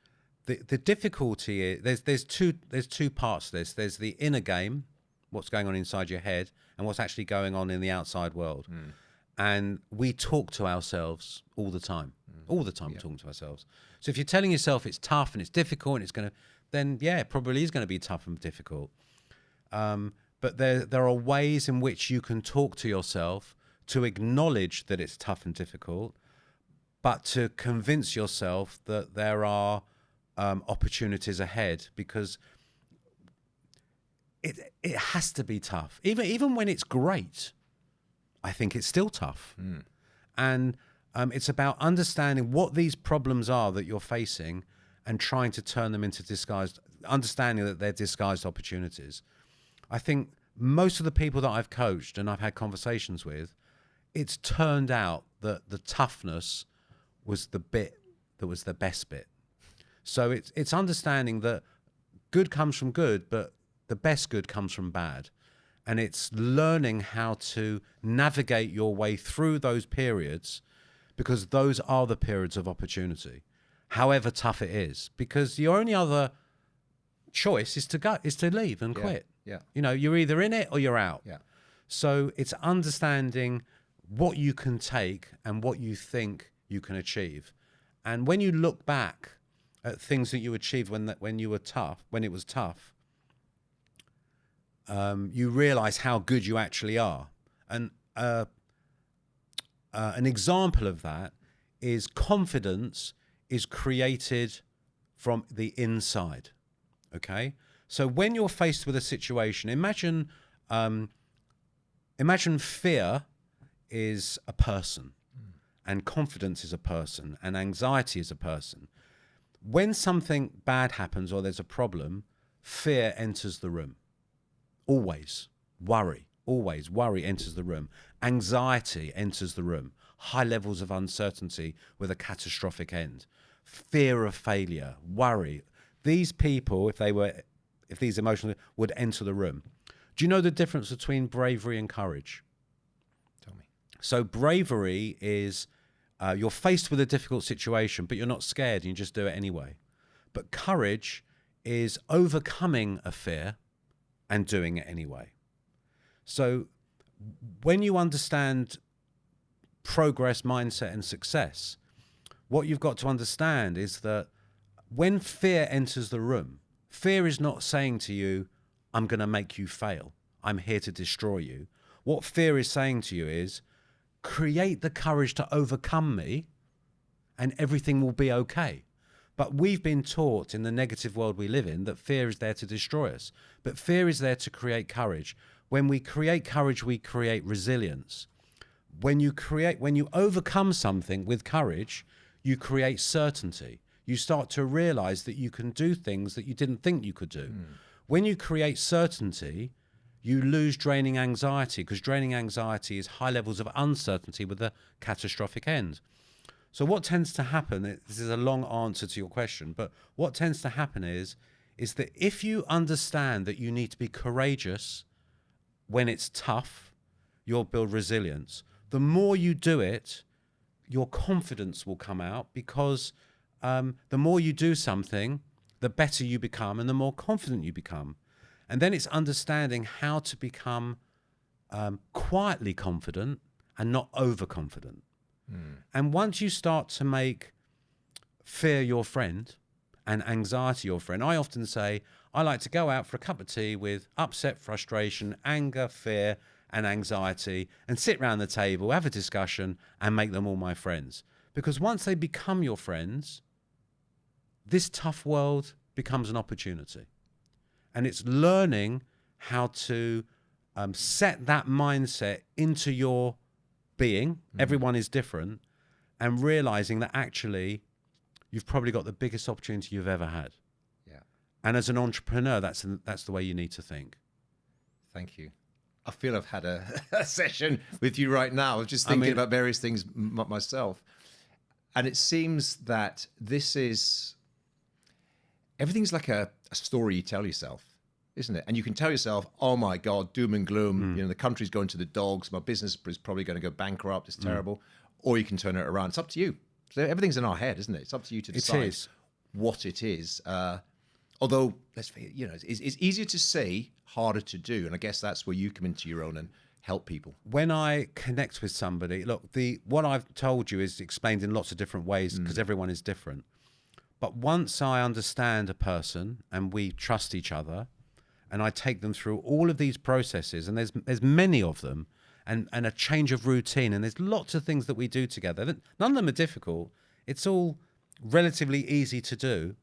The difficulty is there's two parts to this. There's the inner game, what's going on inside your head, and what's actually going on in the outside world. And we talk to ourselves all the time. All the time we're talking to ourselves. So if you're telling yourself it's tough and it's difficult and it's going to, then yeah, it probably is going to be tough and difficult. But there are ways in which you can talk to yourself to acknowledge that it's tough and difficult, but to convince yourself that there are opportunities ahead, because it has to be tough. Even when it's great, I think it's still tough. And it's about understanding what these problems are that you're facing and trying to turn them into understanding that they're disguised opportunities. I think most of the people that I've coached and I've had conversations with, it's turned out that the toughness was the bit that was the best bit. So it's understanding that good comes from good, but the best good comes from bad. And it's learning how to navigate your way through those periods, because those are the periods of opportunity, however tough it is. Because your only other choice is to leave and quit. Yeah. You're either in it or you're out. Yeah. So it's understanding what you can take and what you think you can achieve. And when you look back at things that you achieved when it was tough, you realize how good you actually are. And an example of that is confidence is created from the inside. Okay? So when you're faced with a situation, imagine fear is a person, and confidence is a person, and anxiety is a person. When something bad happens or there's a problem, fear enters the room. Always worry enters the room. Anxiety enters the room. High levels of uncertainty with a catastrophic end. Fear of failure, worry. These people, if these emotions would enter the room. Do you know the difference between bravery and courage? Tell me. So bravery is you're faced with a difficult situation, but you're not scared and you just do it anyway. But courage is overcoming a fear and doing it anyway. So when you understand progress, mindset, and success, what you've got to understand is that when fear enters the room, fear is not saying to you, I'm going to make you fail. I'm here to destroy you. What fear is saying to you is, create the courage to overcome me and everything will be okay. But we've been taught in the negative world we live in that fear is there to destroy us. But fear is there to create courage. When we create courage, we create resilience. When you overcome something with courage, you create certainty. You start to realize that you can do things that you didn't think you could do. When you create certainty, you lose draining anxiety, because draining anxiety is high levels of uncertainty with a catastrophic end. So what tends to happen, this is a long answer to your question, but what tends to happen is that if you understand that you need to be courageous when it's tough, you'll build resilience. The more you do it, your confidence will come out, because the more you do something, the better you become and the more confident you become. And then it's understanding how to become quietly confident and not overconfident. And once you start to make fear your friend and anxiety your friend, I often say, I like to go out for a cup of tea with upset, frustration, anger, fear, and anxiety, and sit around the table, have a discussion, and make them all my friends. Because once they become your friends, this tough world becomes an opportunity. And it's learning how to set that mindset into your being. Everyone is different, and realizing that actually you've probably got the biggest opportunity you've ever had. Yeah. And as an entrepreneur, that's the way you need to think. Thank you. I feel I've had a session with you right now. I was just thinking about various things myself. And it seems that everything's like a story you tell yourself, isn't it? And you can tell yourself, oh my God, doom and gloom, the country's going to the dogs, my business is probably going to go bankrupt, it's terrible. Or you can turn it around. It's up to you. So everything's in our head, isn't it? It's up to you to decide what it is. Although, let's face it, it's easier to say, harder to do. And I guess that's where you come into your own and help people. When I connect with somebody, look, what I've told you is explained in lots of different ways because everyone is different. But once I understand a person and we trust each other, and I take them through all of these processes, and there's many of them, and a change of routine, and there's lots of things that we do together. None of them are difficult. It's all relatively easy to do.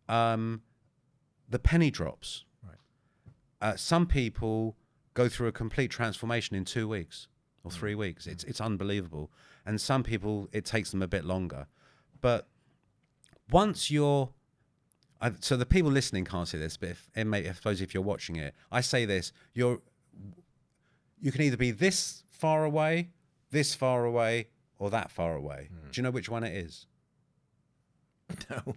The penny drops. Right. Some people go through a complete transformation in 2 weeks or 3 weeks. It's unbelievable. And some people, it takes them a bit longer. But once so the people listening can't see this, but I suppose if you're watching it, I say this, you can either be this far away, or that far away. Do you know which one it is? No.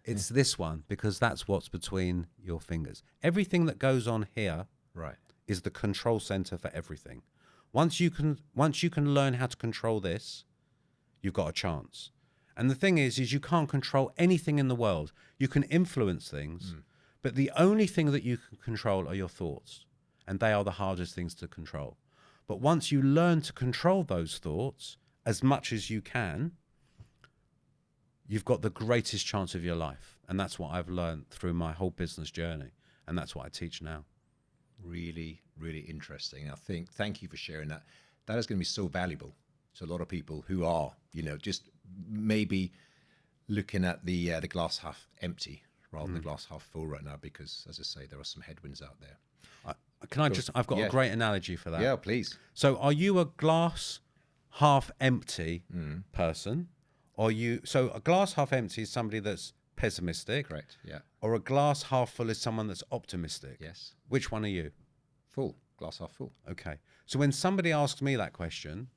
It's this one, because that's what's between your fingers. Everything that goes on here is the control center for everything. Once you can learn how to control this, you've got a chance. And the thing is you can't control anything in the world. You can influence things, but the only thing that you can control are your thoughts, and they are the hardest things to control. But once you learn to control those thoughts as much as you can, you've got the greatest chance of your life. And that's what I've learned through my whole business journey. And that's what I teach now. Really, really interesting. I think, thank you for sharing that. That is going to be so valuable to a lot of people who are, just maybe looking at the glass half empty rather than the glass half full right now, because, as I say, there are some headwinds out there. I've got a great analogy for that. Yeah, please. So are you a glass half empty person? So a glass half empty is somebody that's pessimistic. Correct, yeah. Or a glass half full is someone that's optimistic. Yes. Which one are you? Full, glass half full. Okay. So when somebody asks me that question,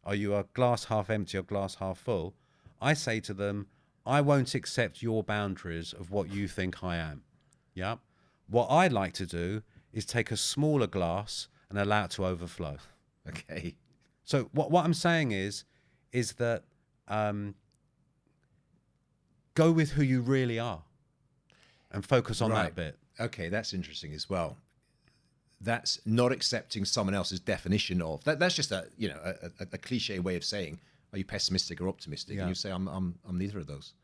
are you a glass half empty or glass half full? I say to them, I won't accept your boundaries of what you think I am. Yeah. What I'd like to do is take a smaller glass and allow it to overflow. Okay. So what I'm saying is that go with who you really are and focus on that bit. Okay, that's interesting as well. That's not accepting someone else's definition of that. That's just a cliche way of saying, are you pessimistic or optimistic? Yeah. And you say, I'm neither of those.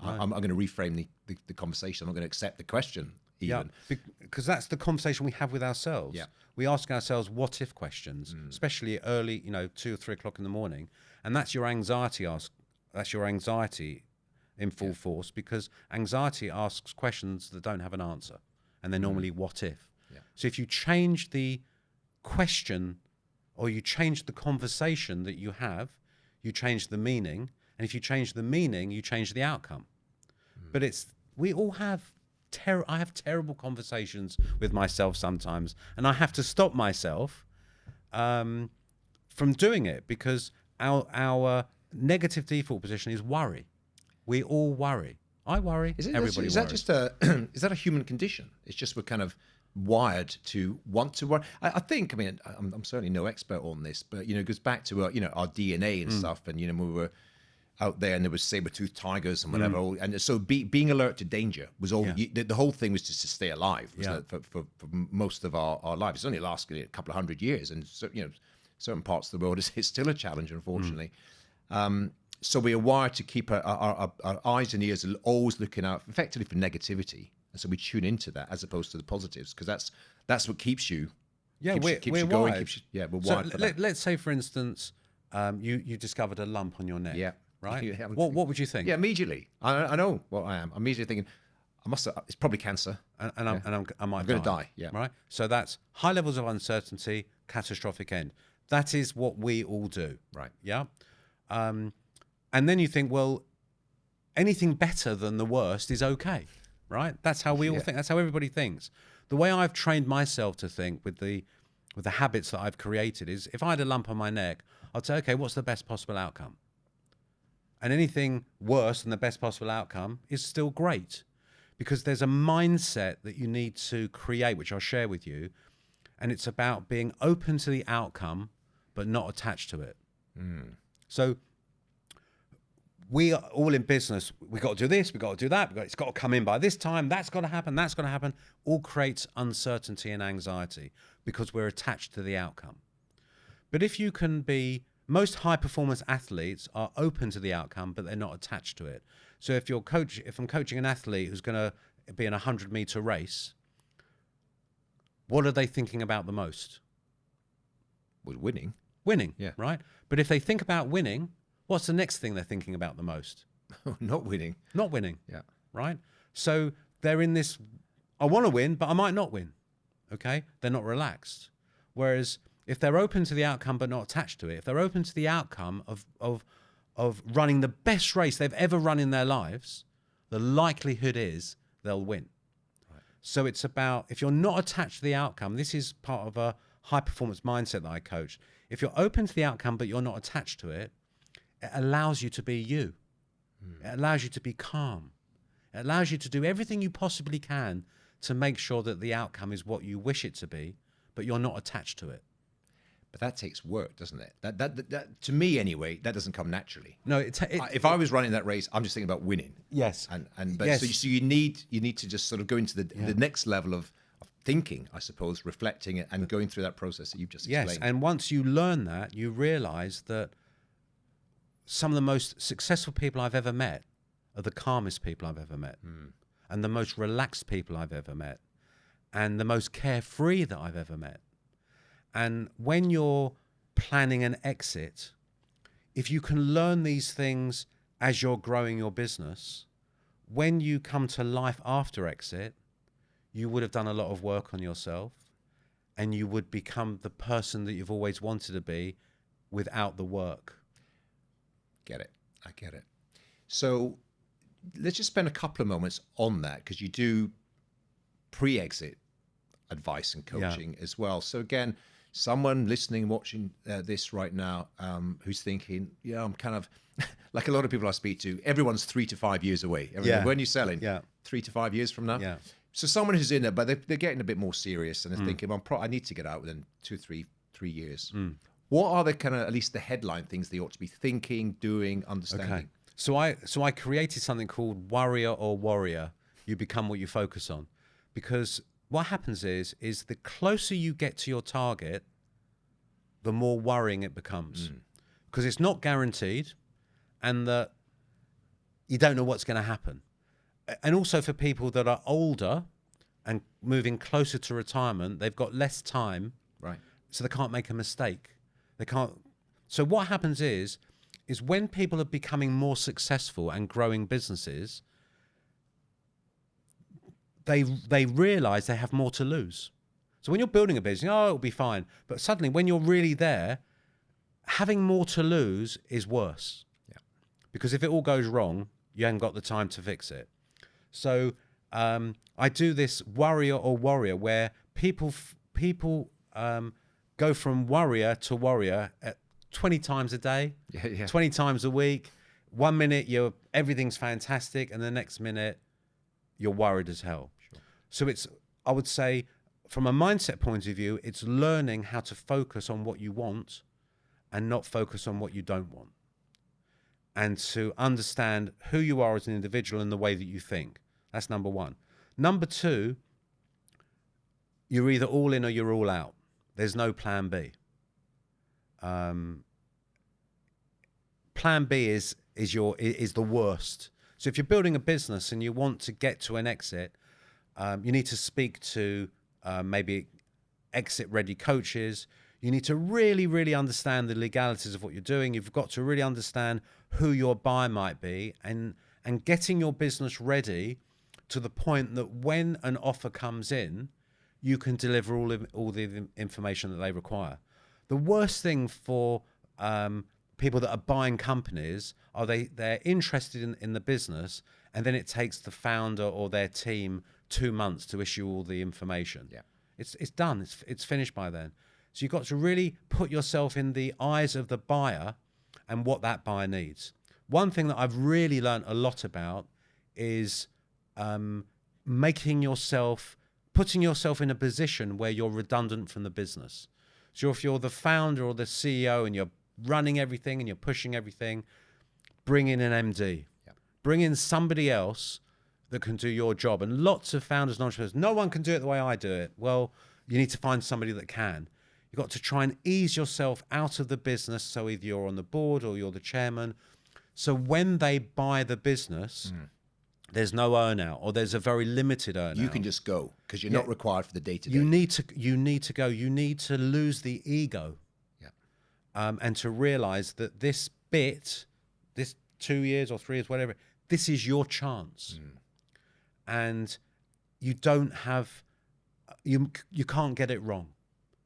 Right. I'm going to reframe the conversation. I'm not going to accept the question even. Yeah, because that's the conversation we have with ourselves. Yeah. We ask ourselves what if questions, especially early, 2 or 3 o'clock in the morning. And that's your anxiety That's your anxiety in full force, because anxiety asks questions that don't have an answer. And they're normally what if. Yeah. So if you change the question, or you change the conversation that you have, you change the meaning. And if you change the meaning, you change the outcome. But we all have I have terrible conversations with myself sometimes, and I have to stop myself from doing it, because our negative default position is worry. We all worry. I worry. Everybody worries. Is that a human condition? It's just we're kind of wired to want to worry. I think. I mean, I'm certainly no expert on this, but it goes back to our DNA and stuff. And when we were out there, and there was saber-toothed tigers and whatever. And so being alert to danger was all. The whole thing was just to stay alive, wasn't it, for most of our life. It's only lasted a couple of 100 years, and so, certain parts of the world it's still a challenge, unfortunately. So we are wired to keep our eyes and ears always looking out, effectively, for negativity, and so we tune into that as opposed to the positives, because that's what keeps you. Keeps you going. Wired. We're wired So for that. let's say, for instance, you discovered a lump on your neck. Yeah. Right. Yeah, What would you think? Yeah, immediately. I know what I am. I'm immediately thinking, it's probably cancer. I might I'm going to die. Yeah. Right. So that's high levels of uncertainty, catastrophic end. That is what we all do. Right. Yeah. And then you think, well, anything better than the worst is okay. Right. That's how we all think. That's how everybody thinks. The way I've trained myself to think with the habits that I've created is, if I had a lump on my neck, I'd say, okay, what's the best possible outcome? And anything worse than the best possible outcome is still great, because there's a mindset that you need to create, which I'll share with you. And it's about being open to the outcome, but not attached to it. So we are all in business. We got to do this. We got to do that. It's got to come in by this time. That's got to happen. That's got to happen. All creates uncertainty and anxiety because we're attached to the outcome. But if you can be, most high performance athletes are open to the outcome, but they're not attached to it. So if I'm coaching an athlete who's going to be in a 100-meter race, what are they thinking about the most? Well, winning. Winning, Yeah. right? But if they think about winning, what's the next thing they're thinking about the most? Not winning. Not winning. Yeah. Right? So they're in this, I want to win, but I might not win. Okay? They're not relaxed. Whereas if they're open to the outcome but not attached to it, if they're open to the outcome of running the best race they've ever run in their lives, the likelihood is they'll win. Right. So it's about, if you're not attached to the outcome, this is part of a high performance mindset that I coach. If you're open to the outcome but you're not attached to it, it allows you to be you. It allows you to be calm. It allows you to do everything you possibly can to make sure that the outcome is what you wish it to be, but you're not attached to it. But that takes work, doesn't it? That to me anyway, that doesn't come naturally. No, if I was running that race, I'm just thinking about winning. Yes. But yes. So you need to just sort of go into the next level of thinking, I suppose, reflecting it and going through that process that you've just explained. Yes, and once you learn that, you realize that some of the most successful people I've ever met are the calmest people I've ever met, and the most relaxed people I've ever met, and the most carefree that I've ever met. And when you're planning an exit, if you can learn these things as you're growing your business, when you come to life after exit, you would have done a lot of work on yourself, and you would become the person that you've always wanted to be without the work. Get it. I get it. So let's just spend a couple of moments on that, because you do pre-exit advice and coaching as well. So again, someone listening, watching this right now, who's thinking, I'm kind of like a lot of people I speak to, everyone's 3 to 5 years away. When you're selling, 3 to 5 years from now. Yeah. So someone who's in there, but they're getting a bit more serious and they're thinking, I need to get out within 2, 3 years. What are the kind of, at least the headline things they ought to be thinking, doing, understanding? Okay. So I created something called Warrior or Warrior. You become what you focus on. Because what happens is the closer you get to your target, the more worrying it becomes. Because it's not guaranteed, and that you don't know what's going to happen. And also for people that are older and moving closer to retirement, they've got less time. Right. So they can't make a mistake. They can't. So what happens is when people are becoming more successful and growing businesses, they realize they have more to lose. So when you're building a business, it'll be fine. But suddenly when you're really there, having more to lose is worse. Yeah. Because if it all goes wrong, you haven't got the time to fix it. So I do this Warrior or Warrior where people go from warrior to warrior at 20 times a day, 20 times a week. 1 minute everything's fantastic, and the next minute you're worried as hell. Sure. So I would say, from a mindset point of view, it's learning how to focus on what you want and not focus on what you don't want. and to understand who you are as an individual and the way that you think. That's number one. Number two, you're either all in or you're all out. There's no plan B. Plan B is the worst. So if you're building a business and you want to get to an exit, you need to speak to maybe exit-ready coaches. You need to really, really understand the legalities of what you're doing. You've got to really understand who your buyer might be, and getting your business ready to the point that when an offer comes in, you can deliver all the information that they require. The worst thing for people that are buying companies are they're interested in the business, and then it takes the founder or their team 2 months to issue all the information. Yeah. It's done. It's finished by then. So you've got to really put yourself in the eyes of the buyer and what that buyer needs. One thing that I've really learned a lot about is putting yourself in a position where you're redundant from the business. So if you're the founder or the CEO and you're running everything and you're pushing everything, bring in an MD. Yeah. Bring in somebody else that can do your job. And lots of founders and entrepreneurs, no one can do it the way I do it. Well, you need to find somebody that can. You've got to try and ease yourself out of the business. So either you're on the board or you're the chairman. So when they buy the business, there's no earn out, or there's a very limited earn out. You can just go because you're not required for the day-to-day. You need to go. You need to lose the ego. And to realize that this 2 years or 3 years, whatever, this is your chance. And you don't have, you can't get it wrong.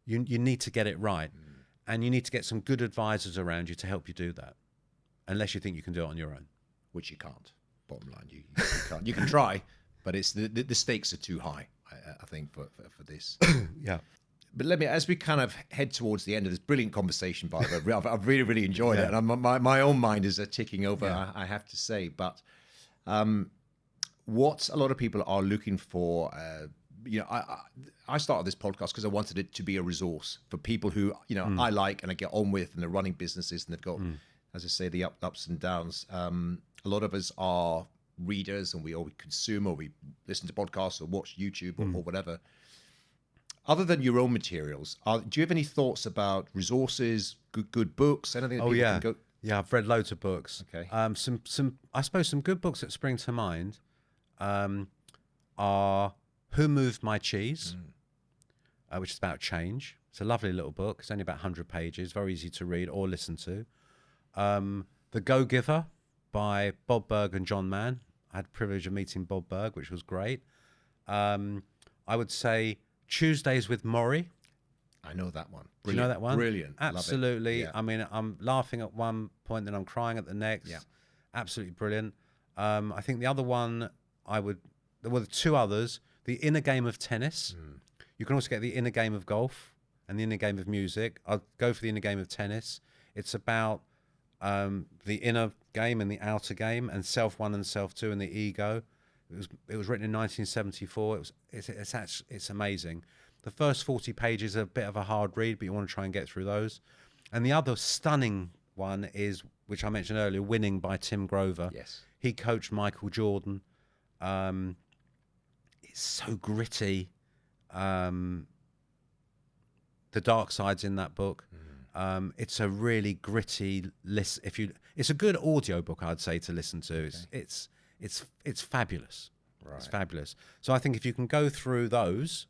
You need to get it right. And you need to get some good advisors around you to help you do that, unless you think you can do it on your own. Which you can't. Bottom line, you can't. You can try, but it's the stakes are too high, I think, for this. Yeah. But let me, as we kind of head towards the end of this brilliant conversation, by the way, I've really, really enjoyed it. And my own mind is ticking over, I have to say. But what a lot of people are looking for, I started this podcast because I wanted it to be a resource for people who, I like and I get on with, and they're running businesses and they've got, as I say, the ups and downs. A lot of us are readers, and we consume, or we listen to podcasts or watch YouTube or whatever. Other than your own materials, do you have any thoughts about resources, good books, anything that people can go? Yeah, I've read loads of books. Okay. I suppose some good books that spring to mind are Who Moved My Cheese, which is about change. It's a lovely little book. It's only about 100 pages, very easy to read or listen to. The Go-Giver by Bob Berg and John Mann. I had the privilege of meeting Bob Berg, which was great. I would say Tuesdays with Maury. I know that one. Do you know that one? Brilliant. Absolutely. Yeah. I mean, I'm laughing at one point, then I'm crying at the next. Yeah. Absolutely brilliant. I think the other one there were two others. The Inner Game of Tennis. You can also get the Inner Game of Golf and the Inner Game of Music. I'll go for the Inner Game of Tennis. It's about the inner game and the outer game, and self one and self two, and the ego. It was written in 1974. It's amazing. The first 40 pages are a bit of a hard read, but you want to try and get through those. And the other stunning one is, which I mentioned earlier, Winning by Tim Grover. Yes. He coached Michael Jordan. It's so gritty. The dark side's in that book. It's a really gritty list. It's a good audio book, I'd say, to listen to. Okay. It's fabulous. Right. It's fabulous. So I think if you can go through those,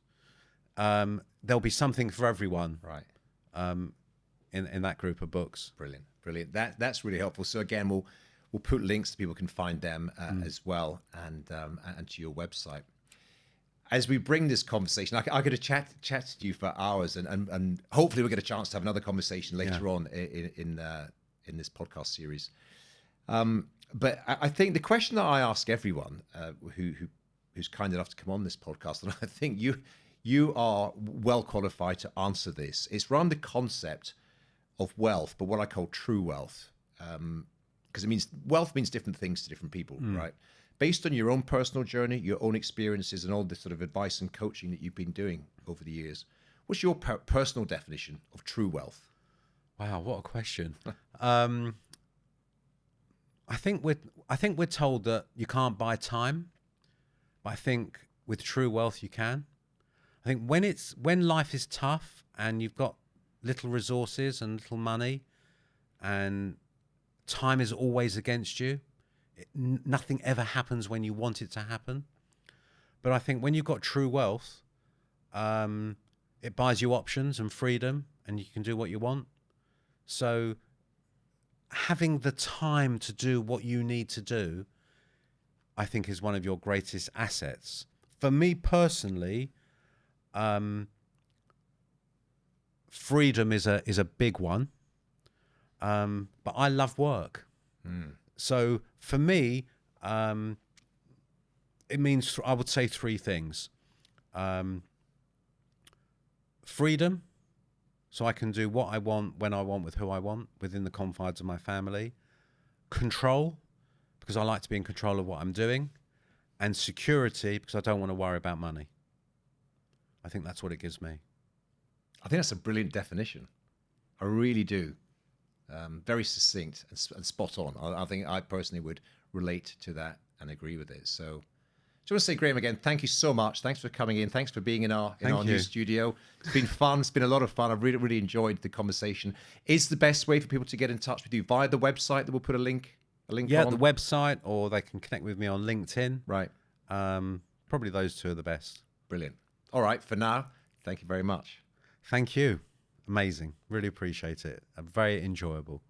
there'll be something for everyone. Right. In that group of books. Brilliant. That's really helpful. So again, we'll put links so people can find them as well, and to your website. As we bring this conversation, I could have chat to you for hours, and hopefully we'll get a chance to have anher conversation later on in this podcast series. But I think the question that I ask everyone who's kind enough to come on this podcast, and I think you are well qualified to answer this. It's around the concept of wealth, but what I call true wealth, because wealth means different things to different people, right? Based on your own personal journey, your own experiences, and all this sort of advice and coaching that you've been doing over the years, what's your personal definition of true wealth? Wow, what a question. I think we're told that you can't buy time, but I think with true wealth you can. I think when life is tough and you've got little resources and little money, and time is always against you, nothing ever happens when you want it to happen. But I think when you've got true wealth, it buys you options and freedom, and you can do what you want. So having the time to do what you need to do, I think, is one of your greatest assets. For me personally, freedom is a big one. But I love work. So for me, it means, I would say, three things. Freedom, so I can do what I want, when I want, with who I want, within the confines of my family. Control, because I like to be in control of what I'm doing. And security, because I don't want to worry about money. I think that's what it gives me. I think that's a brilliant definition. I really do. Very succinct and spot on. I think I personally would relate to that and agree with it. So just want to say, Graeme, again, thank you so much. Thanks for coming in. Thanks for being in our new studio. It's been fun. It's been a lot of fun. I've really enjoyed the conversation. Is the best way for people to get in touch with you via the website that we'll put a link Yeah, on? the website, or they can connect with me on LinkedIn. Right. Probably those two are the best. Brilliant. All right. For now, thank you very much. Thank you. Amazing. Really appreciate it. Very enjoyable.